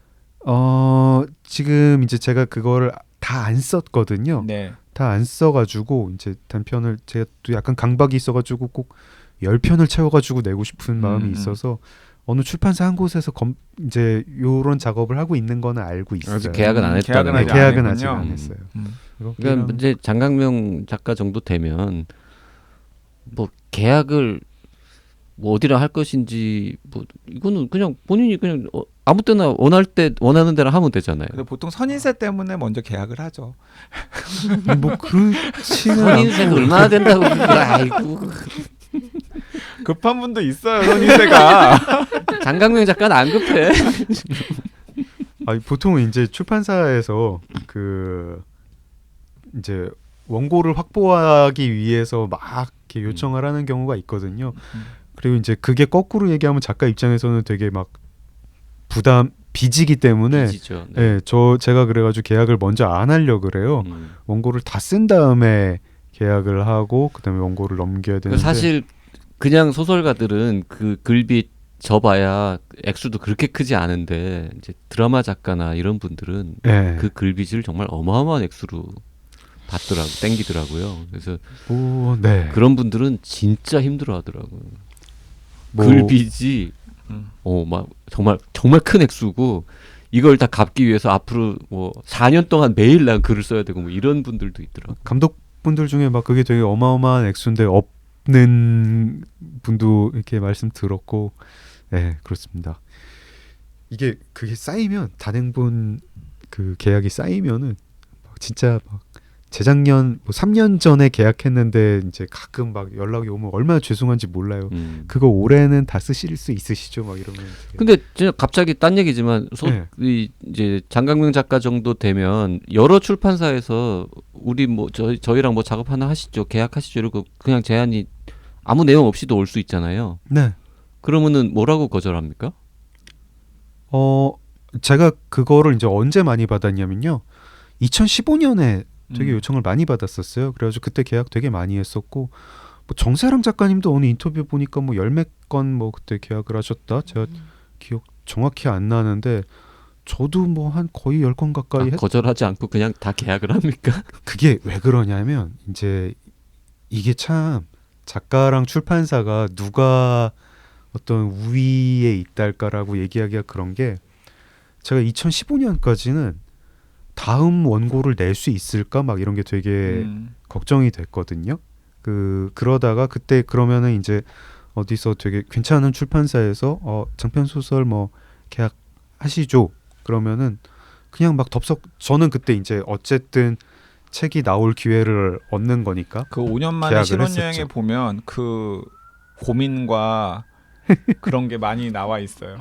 지금 이제 제가 그거를 다 안 썼거든요. 네. 다 안 써가지고 이제 단편을 제가 또 약간 강박이 있어가지고 꼭 10편을 채워가지고 내고 싶은 마음이 있어서 어느 출판사 한 곳에서 이제 요런 작업을 하고 있는 거는 알고 있어요. 아직 계약은 안 했다는 계약은 거죠. 아직 계약은 안 아직 했군요. 안 했어요. 그러니까 이제 장강명 작가 정도 되면 뭐 계약을 뭐 어디랑 할 것인지 뭐 이거는 그냥 본인이 그냥 아무 때나 원하는 데랑 하면 되잖아요. 근데 보통 선인세 때문에 먼저 계약을 하죠. 뭐 그렇지는 선인세는 얼마나 된다고 아이고 급한 분도 있어요, 선인세가. 장강명 작가는 안 급해. 아니, 보통은 이제 출판사에서 그 이제 원고를 확보하기 위해서 막 이렇게 요청을 하는 경우가 있거든요. 그리고 이제 그게 거꾸로 얘기하면 작가 입장에서는 되게 막 빚이기 때문에 빚이죠. 네. 예, 제가 그래가지고 계약을 먼저 안 하려 그래요. 원고를 다 쓴 다음에 계약을 하고 그다음에 원고를 넘겨야 되는데 사실 그냥 소설가들은 그 글빚 져봐야 액수도 그렇게 크지 않은데 이제 드라마 작가나 이런 분들은 예. 그 글빚을 정말 어마어마한 액수로 땡기더라고요. 그래서 네. 그런 분들은 진짜 힘들어하더라고요. 뭐- 글빚이 막 정말 큰 액수고 이걸 다 갚기 위해서 앞으로 뭐 4년 동안 매일 난 글을 써야 되고 뭐 이런 분들도 있더라고요. 감독분들 중에 막 그게 되게 어마어마한 액수인데 없는 분도 이렇게 말씀 들었고, 네 그렇습니다. 이게 그게 쌓이면 단행본 그 계약이 쌓이면은 막 진짜 막 재작년 뭐 3년 전에 계약했는데 이제 가끔 막 연락이 오면 얼마나 죄송한지 몰라요. 그거 올해는 다 쓰실 수 있으시죠? 막 이러면. 되게- 근데 진짜 갑자기 딴 얘기지만 네. 이제 장강명 작가 정도 되면 여러 출판사에서 우리 뭐 저희랑 뭐 작업 하나 하시죠, 계약하시죠 이러고 그냥 제안이 아무 내용 없이도 올 수 있잖아요. 네. 그러면은 뭐라고 거절합니까? 제가 그거를 이제 언제 많이 받았냐면요. 2015년에 되게 요청을 많이 받았었어요. 그래가지고 그때 계약 되게 많이 했었고 뭐 정세랑 작가님도 어느 인터뷰 보니까 뭐 열 몇 건 뭐 그때 계약을 하셨다. 제가 기억 정확히 안 나는데 저도 뭐 한 거의 10건 가까이 거절하지 않고 그냥 다 계약을 합니까? 그게 왜 그러냐면 이제 이게 참 작가랑 출판사가 누가 어떤 우위에 있달까라고 얘기하기가 그런 게 제가 2015년까지는 다음 원고를 낼 수 있을까 막 이런 게 되게 걱정이 됐거든요. 그러다가 그때 그러면은 이제 어디서 되게 괜찮은 출판사에서 장편 소설 뭐 계약하시죠. 그러면은 그냥 막 덥석 저는 그때 이제 어쨌든 책이 나올 기회를 얻는 거니까 그 5년 만에 계약을 신혼여행에 했었죠. 보면 그 고민과 그런 게 많이 나와 있어요.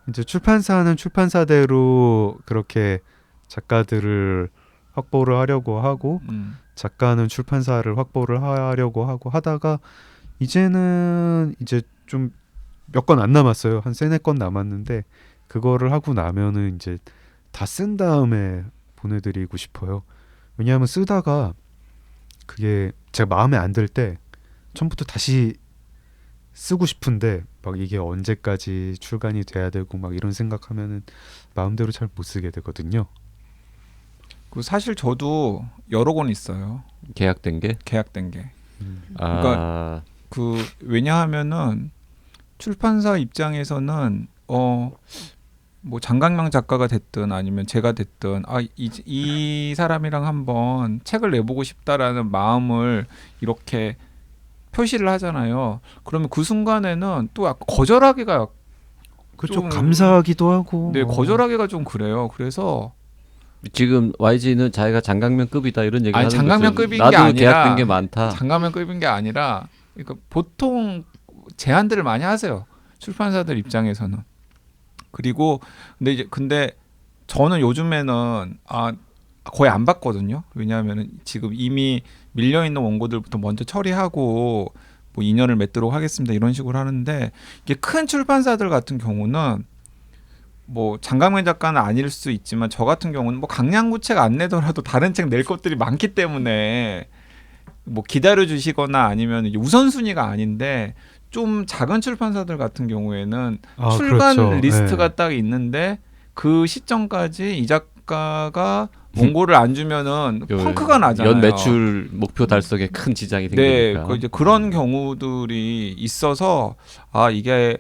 이제 출판사는 출판사대로 그렇게 작가들을 확보를 하려고 하고 작가는 출판사를 확보를 하려고 하고 하다가 이제는 이제 좀 몇 건 안 남았어요. 한 3-4건 남았는데 그거를 하고 나면은 이제 다 쓴 다음에 보내드리고 싶어요. 왜냐하면 쓰다가 그게 제가 마음에 안 들 때 처음부터 다시 쓰고 싶은데 막 이게 언제까지 출간이 돼야 되고 막 이런 생각하면은 마음대로 잘 못 쓰게 되거든요. 그 사실 저도 여러 권 있어요. 계약된 게? 계약된 게. 그러니까 그 왜냐하면은 출판사 입장에서는 뭐 장강명 작가가 됐든 아니면 제가 됐든 이 사람이랑 한번 책을 내보고 싶다라는 마음을 이렇게 표시를 하잖아요. 그러면 그 순간에는 또 약간 거절하기가 그렇죠. 좀- 감사하기도 하고. 네, 거절하기가 좀 그래요. 그래서 지금 YG는 자기가 장강명급이다 이런 얘기 아니, 하는 장강명급인 거죠. 게 나도 아니라 계약된 게 많다. 장강명급인 게 아니라 그러니까 보통 제안들을 많이 하세요. 출판사들 입장에서는. 그리고 근데 저는 요즘에는 거의 안 받거든요. 왜냐하면 지금 이미 밀려 있는 원고들부터 먼저 처리하고 뭐 인연을 맺도록 하겠습니다. 이런 식으로 하는데 이게 큰 출판사들 같은 경우는 뭐 장강민 작가는 아닐 수 있지만 저 같은 경우는 뭐 강량구 책 안 내더라도 다른 책 낼 것들이 많기 때문에 뭐 기다려 주시거나 아니면 이제 우선순위가 아닌데 좀 작은 출판사들 같은 경우에는 출간 그렇죠. 리스트가 네. 딱 있는데 그 시점까지 이 작가가 원고를 안 주면은 펑크가 나잖아요. 연 매출 목표 달성에 큰 지장이 네, 생기니까. 이제 그런 경우들이 있어서 이게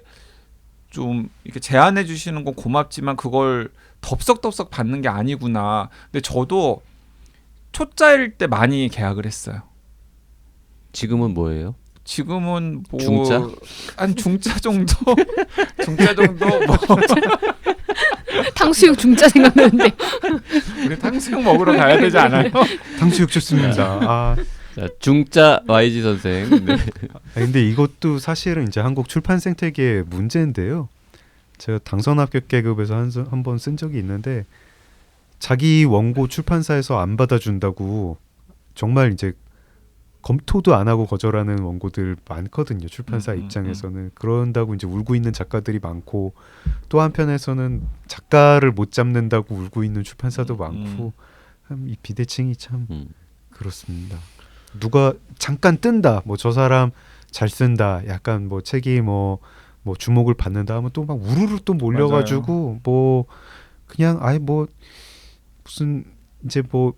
좀 이렇게 제안해 주시는 건 고맙지만 그걸 덥석덥석 받는 게 아니구나. 근데 저도 초짜일 때 많이 계약을 했어요. 지금은 뭐예요? 지금은 뭐 중짜? 한 중짜 정도, 중짜 정도 뭐 탕수육 중짜 생각나는데. 우리 탕수육 먹으러 가야 되지 않아요? 탕수육 좋습니다. 자, 중짜 YG 선생. 네. 근데 이것도 사실은 이제 한국 출판 생태계의 문제인데요. 제가 당선 합격 계급에서 한 번 쓴 적이 있는데 자기 원고 출판사에서 안 받아준다고 정말 이제 검토도 안 하고 거절하는 원고들 많거든요. 출판사 입장에서는. 그런다고 이제 울고 있는 작가들이 많고 또 한편에서는 작가를 못 잡는다고 울고 있는 출판사도 많고 참 이 비대칭이 참 그렇습니다. 누가 잠깐 뜬다. 뭐 저 사람 잘 쓴다. 약간 뭐 책이 뭐 주목을 받는다 하면 또 막 우르르 또 몰려가지고 뭐 그냥 아예 뭐 무슨 이제 뭐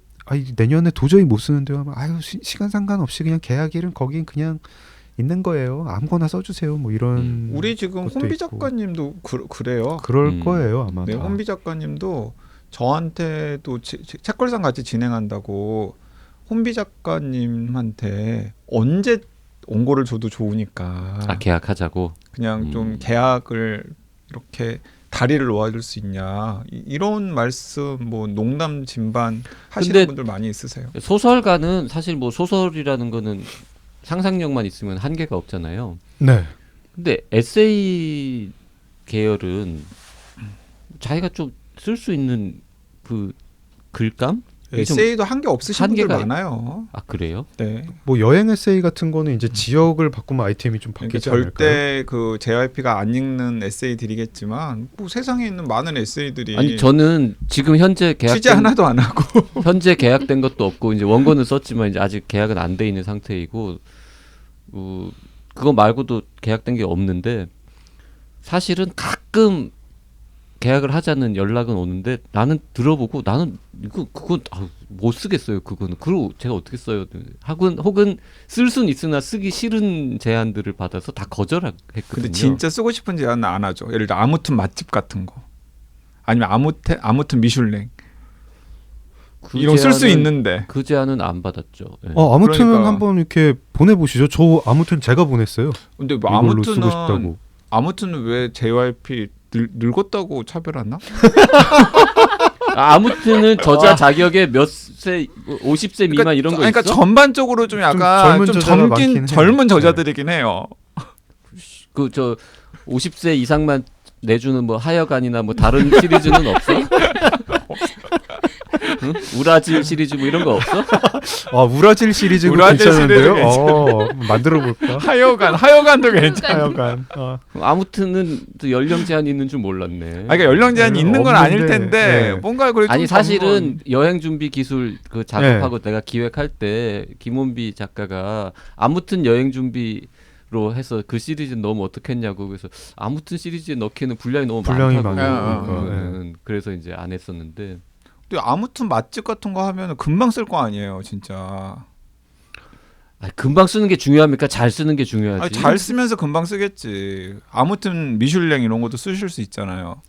내년에 도저히 못 쓰는데요 하면 아유 시간 상관없이 그냥 계약일은 거긴 그냥 있는 거예요. 아무거나 써주세요. 뭐 이런 우리 지금 것도 혼비 있고. 작가님도 그래요. 그럴 거예요 아마. 네, 다. 혼비 작가님도 저한테도 책걸상 같이 진행한다고 혼비 작가님한테 언제 원고를 줘도 좋으니까 계약하자고. 그냥 좀 계약을 이렇게 다리를 놓아줄 수 있냐 이런 말씀 뭐 농담 진반 하시는 근데 분들 많이 있으세요. 소설가는 사실 뭐 소설이라는 거는 상상력만 있으면 한계가 없잖아요. 네. 근데 에세이 계열은 자기가 좀 쓸 수 있는 그 글감? 에세이도 한계 없으신 분들 한계가 많아요. 아 그래요? 네. 뭐 여행 에세이 같은 거는 이제 지역을 바꾸면 아이템이 좀 그러니까 바뀌지 않을까요? 절대 그 JYP가 안 읽는 에세이들이겠지만 뭐 세상에 있는 많은 에세이들이 아니 저는 지금 현재 취재 계약된 하나도 안 하고 현재 계약된 것도 없고 이제 원고는 썼지만 이제 아직 계약은 안 돼 있는 상태이고 그거 말고도 계약된 게 없는데 사실은 가끔 계약을 하자는 연락은 오는데 나는 들어보고 나는 그건 못 쓰겠어요. 그거는 그리고 제가 어떻게 써요? 혹은 쓸 수는 있으나 쓰기 싫은 제안들을 받아서 다 거절했거든요. 근데 진짜 쓰고 싶은 제안은 안 하죠. 예를 들어 아무튼 맛집 같은 거 아니면 아무튼 미슐랭 그 이런 쓸 수 제안은- 있는데 그 제안은 안 받았죠. 네. 아무튼 그러니까. 한번 이렇게 보내보시죠. 저 아무튼 제가 보냈어요. 근데 뭐 이걸로 쓰고 싶다고. 아무튼은 아무튼 왜 JYP 늙었다고 차별하나? 아무튼은 저자 자격에 몇 세, 50세 미만 이런 거 그러니까 있어? 전반적으로 좀 약간 젊은 좀 저자가 많긴 해요. 젊은 저자들이긴 해요. 그 저 50세 이상만 내주는 뭐 하여간이나 뭐 다른 시리즈는 없어? 응? 우라질 시리즈 뭐 이런 거 없어? 우라질 시리즈가 우라질 괜찮은데요? 시리즈 만들어 볼까? 하여간도 괜찮아. 하여간. 아무튼은 또 연령 제한이 있는 줄 몰랐네. 그러니까 연령 제한이 있는 건 아닐 없는데, 텐데 네. 뭔가 그래도 아니 좀 사실은 여행 준비 기술 그 작업하고 내가 기획할 때 김원비 작가가 아무튼 여행 준비로 해서 그 시리즈 너무 어떻겠냐고 그래서 아무튼 시리즈에 넣기에는 분량이 너무 분량이 많다고 많으니까. 그거는. 그래서 이제 안 했었는데 근데 아무튼 맛집 같은 거 하면 금방 쓸 거 아니에요, 진짜. 금방 쓰는 게 중요합니까? 잘 쓰는 게 중요하지. 아니, 잘 쓰면서 금방 쓰겠지. 아무튼 미슐랭 이런 것도 쓰실 수 있잖아요.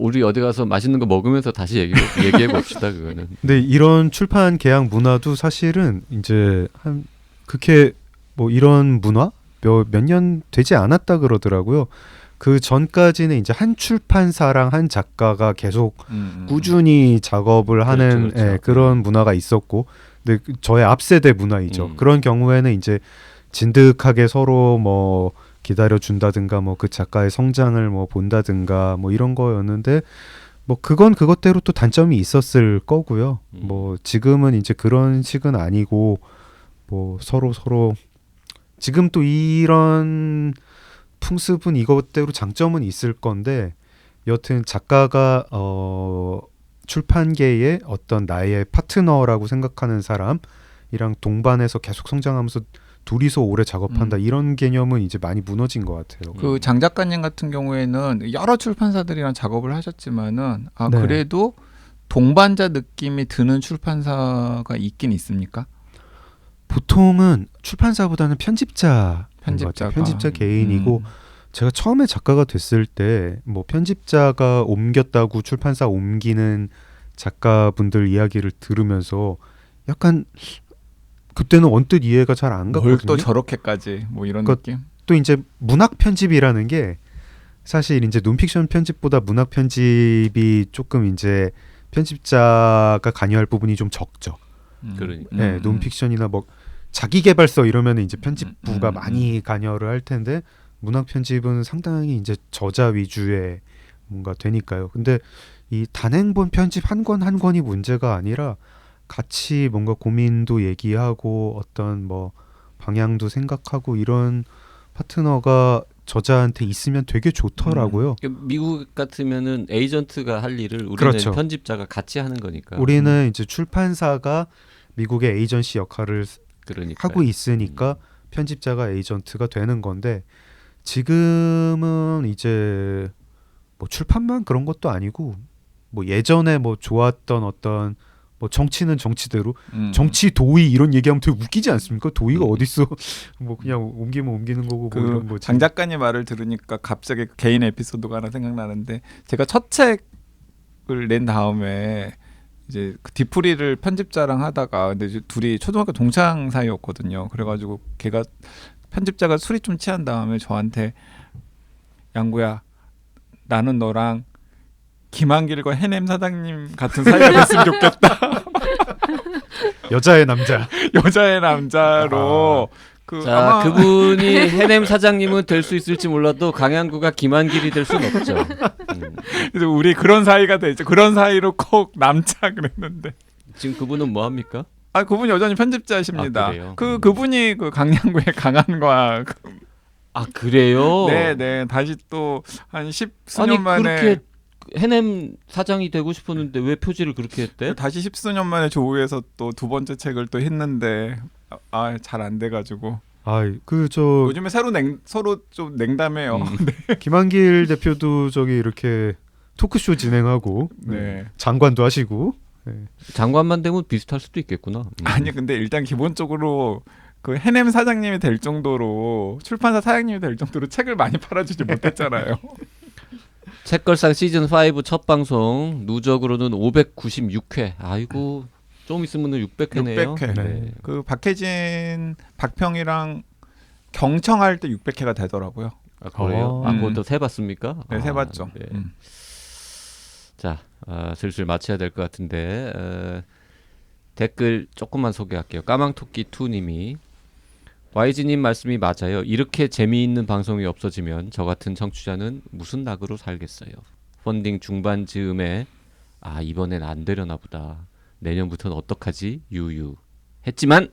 우리 어디 가서 맛있는 거 먹으면서 다시 얘기해 봅시다 그거는. 근데 이런 출판 계약 문화도 사실은 이제 한 그렇게 뭐 이런 문화 몇 년 되지 않았다 그러더라고요. 그 전까지는 이제 한 출판사랑 한 작가가 계속 꾸준히 작업을 하는 그렇죠. 그런 문화가 있었고, 근데 저의 앞세대 문화이죠. 그런 경우에는 이제 진득하게 서로 뭐 기다려 준다든가 뭐 그 작가의 성장을 뭐 본다든가 뭐 이런 거였는데 뭐 그건 그것대로 또 단점이 있었을 거고요. 뭐 지금은 이제 그런 식은 아니고 뭐 서로 지금 또 이런 풍습은 이것대로 장점은 있을 건데 여튼 작가가 출판계의 어떤 나의 파트너라고 생각하는 사람이랑 동반해서 계속 성장하면서 둘이서 오래 작업한다 이런 개념은 이제 많이 무너진 것 같아요. 그 장 작가님 같은 경우에는 여러 출판사들이랑 작업을 하셨지만은 네. 그래도 동반자 느낌이 드는 출판사가 있긴 있습니까? 보통은 출판사보다는 편집자 편집자가. 개인이고 제가 처음에 작가가 됐을 때 뭐 편집자가 옮겼다고 출판사 옮기는 작가분들 이야기를 들으면서 약간 그때는 언뜻 이해가 잘 안 뭘 갔거든요. 또 저렇게까지 뭐 이런 그러니까 느낌? 또 이제 문학 편집이라는 게 사실 이제 논픽션 편집보다 문학 편집이 조금 이제 편집자가 관여할 부분이 좀 적죠. 그러니까. 네, 논픽션이나 뭐 자기계발서 이러면 이제 편집부가 많이 관여를 할 텐데 문학 편집은 상당히 이제 저자 위주의 뭔가 되니까요. 근데 이 단행본 편집 한 권 한 권이 문제가 아니라 같이 뭔가 고민도 얘기하고 어떤 뭐 방향도 생각하고 이런 파트너가 저자한테 있으면 되게 좋더라고요. 그러니까 미국 같으면은 에이전트가 할 일을 우리는 그렇죠. 편집자가 같이 하는 거니까. 우리는 이제 출판사가 미국의 에이전시 역할을 그러니까 하고 있으니까 편집자가 에이전트가 되는 건데 지금은 이제 뭐 출판만 그런 것도 아니고 뭐 예전에 뭐 좋았던 어떤 뭐 정치는 정치대로 정치 도의 이런 얘기하면 되게 웃기지 않습니까? 도의가 어딨어? 뭐 그냥 옮기면 옮기는 거고 뭐 이런 거지. 장 작가님 말을 들으니까 갑자기 개인 에피소드가 하나 생각나는데 제가 첫 책을 낸 다음에 이제 그 디프리를 편집자랑 하다가 근데 이제 둘이 초등학교 동창 사이였거든요. 그래가지고 걔가 편집자가 술이 좀 취한 다음에 저한테 양구야 나는 너랑 김한길과 해냄 사장님 같은 사이가 됐으면 좋겠다. 여자의 남자. 여자의 남자로 그 자 아마 그분이 해냄 사장님은 될 수 있을지 몰라도 강양구가 김한길이 될 수는 없죠. 그래서 우리 그런 사이가 되죠. 그런 사이로 꼭 남자 그랬는데. 지금 그분은 뭐 합니까? 아 그분 여전히 편집자십니다. 아, 그래요? 그분이 그 강양구의 강한과 아 그래요? 네네 다시 또 한 10수년 아니 만에 그렇게 해냄 사장이 되고 싶었는데 왜 표지를 그렇게 했대? 다시 10수년 만에 조우에서 또 두 번째 책을 또 했는데 잘 안 돼가지고 아그저 요즘에 서로 좀 냉담해요. 김한길 대표도 저기 이렇게 토크쇼 진행하고 네. 장관도 하시고 장관만 되면 비슷할 수도 있겠구나. 아니 근데 일단 기본적으로 그 해냄 사장님이 될 정도로 출판사 사장님이 될 정도로 책을 많이 팔아주지 못했잖아요. 책걸상 시즌 5 첫 방송 누적으로는 596회. 아이고 좀 있으면은 600회네요. 600회. 네. 그 박혜진, 박평이랑 경청할 때 600회가 되더라고요. 아, 그래요? 아, 음. 그것도 세봤습니까? 네, 세봤죠. 네. 자, 슬슬 마쳐야 될 것 같은데 댓글 조금만 소개할게요. 까망토끼2님이 YG님 말씀이 맞아요. 이렇게 재미있는 방송이 없어지면 저 같은 청취자는 무슨 낙으로 살겠어요. 펀딩 중반 즈음에 이번엔 안 되려나 보다. 내년부터는 어떡하지? 유유 했지만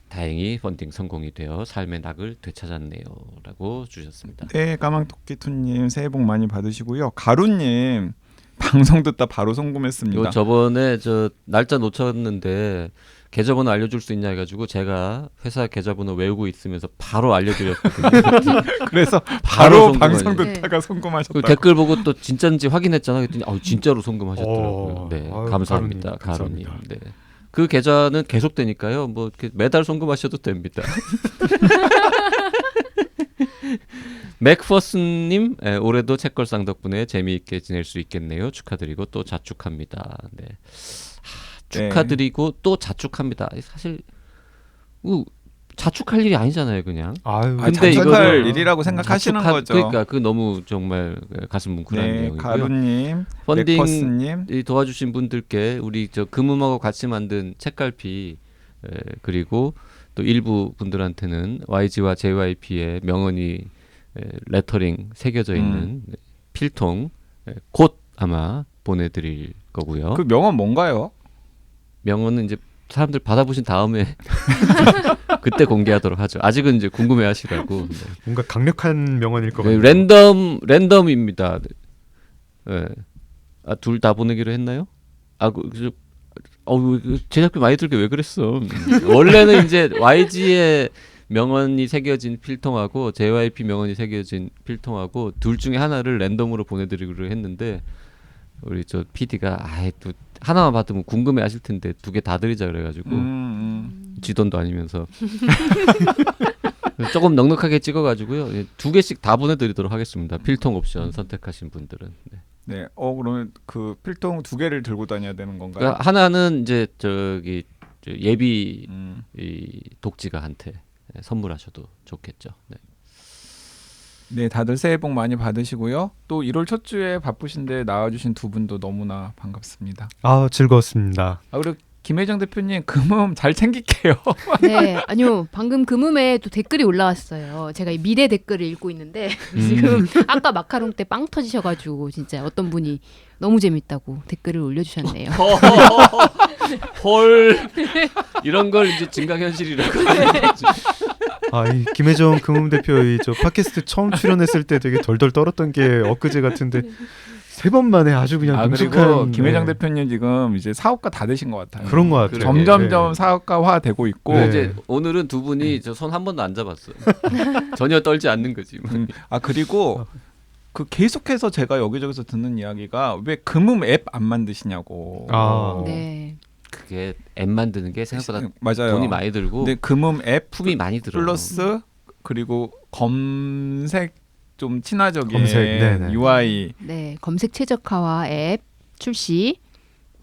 다행히 펀딩 성공이 되어 삶의 낙을 되찾았네요. 라고 주셨습니다. 네, 까망토끼투님 새해 복 많이 받으시고요. 가루님 방송 듣다 바로 송금했습니다. 요 저번에 저 날짜 놓쳤는데 계좌번호 알려줄 수 있냐 해가지고 제가 회사 계좌번호 외우고 있으면서 바로 알려드렸거든요. 그래서 바로 바로 방송 송금하셨- 듣다가 그 송금하셨다고. 댓글 보고 또 진짜인지 확인했잖아. 그랬더니 진짜로 송금하셨더라고요. 네, 아유, 감사합니다, 가루님, 가루님. 감사합니다. 네. 그 계좌는 계속 되니까요. 뭐 이렇게 매달 송금하셔도 됩니다. 맥퍼슨님 올해도 책걸상 덕분에 재미있게 지낼 수 있겠네요. 축하드리고 또 자축합니다. 네. 축하드리고 또 자축합니다. 사실 자축할 일이 아니잖아요, 그냥. 아유, 근데 자축할 이거를 일이라고 생각하시는 거죠. 그러니까 그 너무 정말 가슴 뭉클한 네, 내용이고요. 가루님, 펀딩 맥퍼스님, 이 도와주신 분들께 우리 저 금음하고 같이 만든 책갈피 그리고 또 일부 분들한테는 YG와 JYP의 명언이 레터링 새겨져 있는 필통 곧 아마 보내드릴 거고요. 그 명언 뭔가요? 명언은 이제 사람들 받아보신 다음에 그때 공개하도록 하죠. 아직은 이제 궁금해하시라고. 네. 뭔가 강력한 명언일 것 네, 같아요. 랜덤입니다. 네. 둘 다 보내기로 했나요? 제작비 많이 들게 왜 그랬어? 원래는 이제 YG의 명언이 새겨진 필통하고 JYP 명언이 새겨진 필통하고 둘 중에 하나를 랜덤으로 보내드리기로 했는데 우리 저 PD가 또 하나만 받으면 궁금해하실 텐데 두 개 다 드리자 그래가지고 지 돈도 아니면서 조금 넉넉하게 찍어가지고요. 2개씩 다 보내드리도록 하겠습니다. 필통 옵션 선택하신 분들은. 네. 네. 그러면 그 필통 2개를 들고 다녀야 되는 건가요? 그러니까 하나는 이제 저기 예비 이 독지가한테 선물하셔도 좋겠죠. 네. 네, 다들 새해 복 많이 받으시고요. 또 1월 첫 주에 바쁘신데 나와주신 두 분도 너무나 반갑습니다. 즐거웠습니다. 그리고 김혜정 대표님 금음 잘 챙길게요. 네, 아니요. 방금 금음에 또 댓글이 올라왔어요. 제가 이 미래 댓글을 읽고 있는데 지금 아까 마카롱 때 빵 터지셔가지고 진짜 어떤 분이 너무 재밌다고 댓글을 올려주셨네요. 헐 이런 걸 이제 증강현실이라고. 이 김혜정 금융 대표 저 팟캐스트 처음 출연했을 때 되게 덜덜 떨었던 게 엊그제 같은데 3번 만에 아주 그냥 그리고 능숙한 김회장 네. 대표님 지금 이제 사업가 다 되신 것 같아요. 그런 것 같아요. 점점점 네. 사업가화 되고 있고 네. 이제 오늘은 두 분이 저 손 한 번도 안 잡았어. 전혀 떨지 않는 거지. 그리고 그 계속해서 제가 여기저기서 듣는 이야기가 왜 금음 앱 안 만드시냐고. 네. 그게 앱 만드는 게 생각보다 맞아요. 돈이 많이 들고 근데 금음 앱 품이 많이 들어. 플러스 그리고 검색 좀 친화적인 검색, 네네. UI. 네, 검색 최적화와 앱 출시.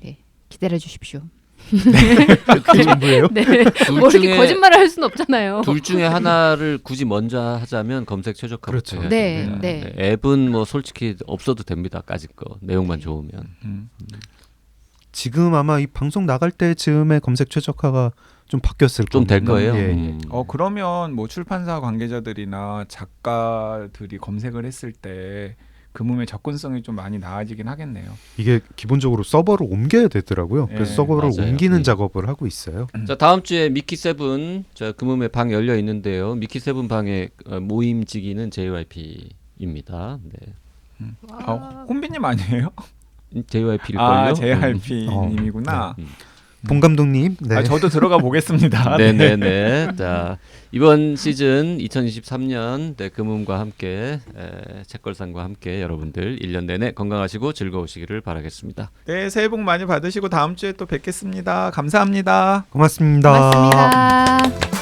네, 기다려 주십시오. 그 정도예요? 네. 둘 뭐 이렇게 중에 거짓말을 할 수는 없잖아요. 둘 중에 하나를 굳이 먼저 하자면 검색 최적화부터 그렇죠. 해야 네, 됩니다. 네. 앱은 뭐 솔직히 없어도 됩니다. 까짓 거 내용만 좋으면. 음. 지금 아마 이 방송 나갈 때쯤에 검색 최적화가 좀 바뀌었을 좀 될 겁니다. 거예요. 예, 예. 그러면 뭐 출판사 관계자들이나 작가들이 검색을 했을 때 금음의 접근성이 좀 많이 나아지긴 하겠네요. 이게 기본적으로 서버를 옮겨야 되더라고요. 그래서 예, 서버를 맞아요. 옮기는 예. 작업을 하고 있어요. 자 다음 주에 미키 세븐 자 금음의 방 열려 있는데요. 미키 세븐 방의 모임지기는 JYP입니다. 네. 혼비님 아니에요? JYP일걸요? JYP님이구나. 봉 감독님, 네. 저도 들어가 보겠습니다. 네네네. 자 이번 시즌 2023년 네, 금음과 함께 책걸상과 함께 여러분들 1년 내내 건강하시고 즐거우시기를 바라겠습니다. 네, 새해 복 많이 받으시고 다음 주에 또 뵙겠습니다. 감사합니다. 고맙습니다. 고맙습니다.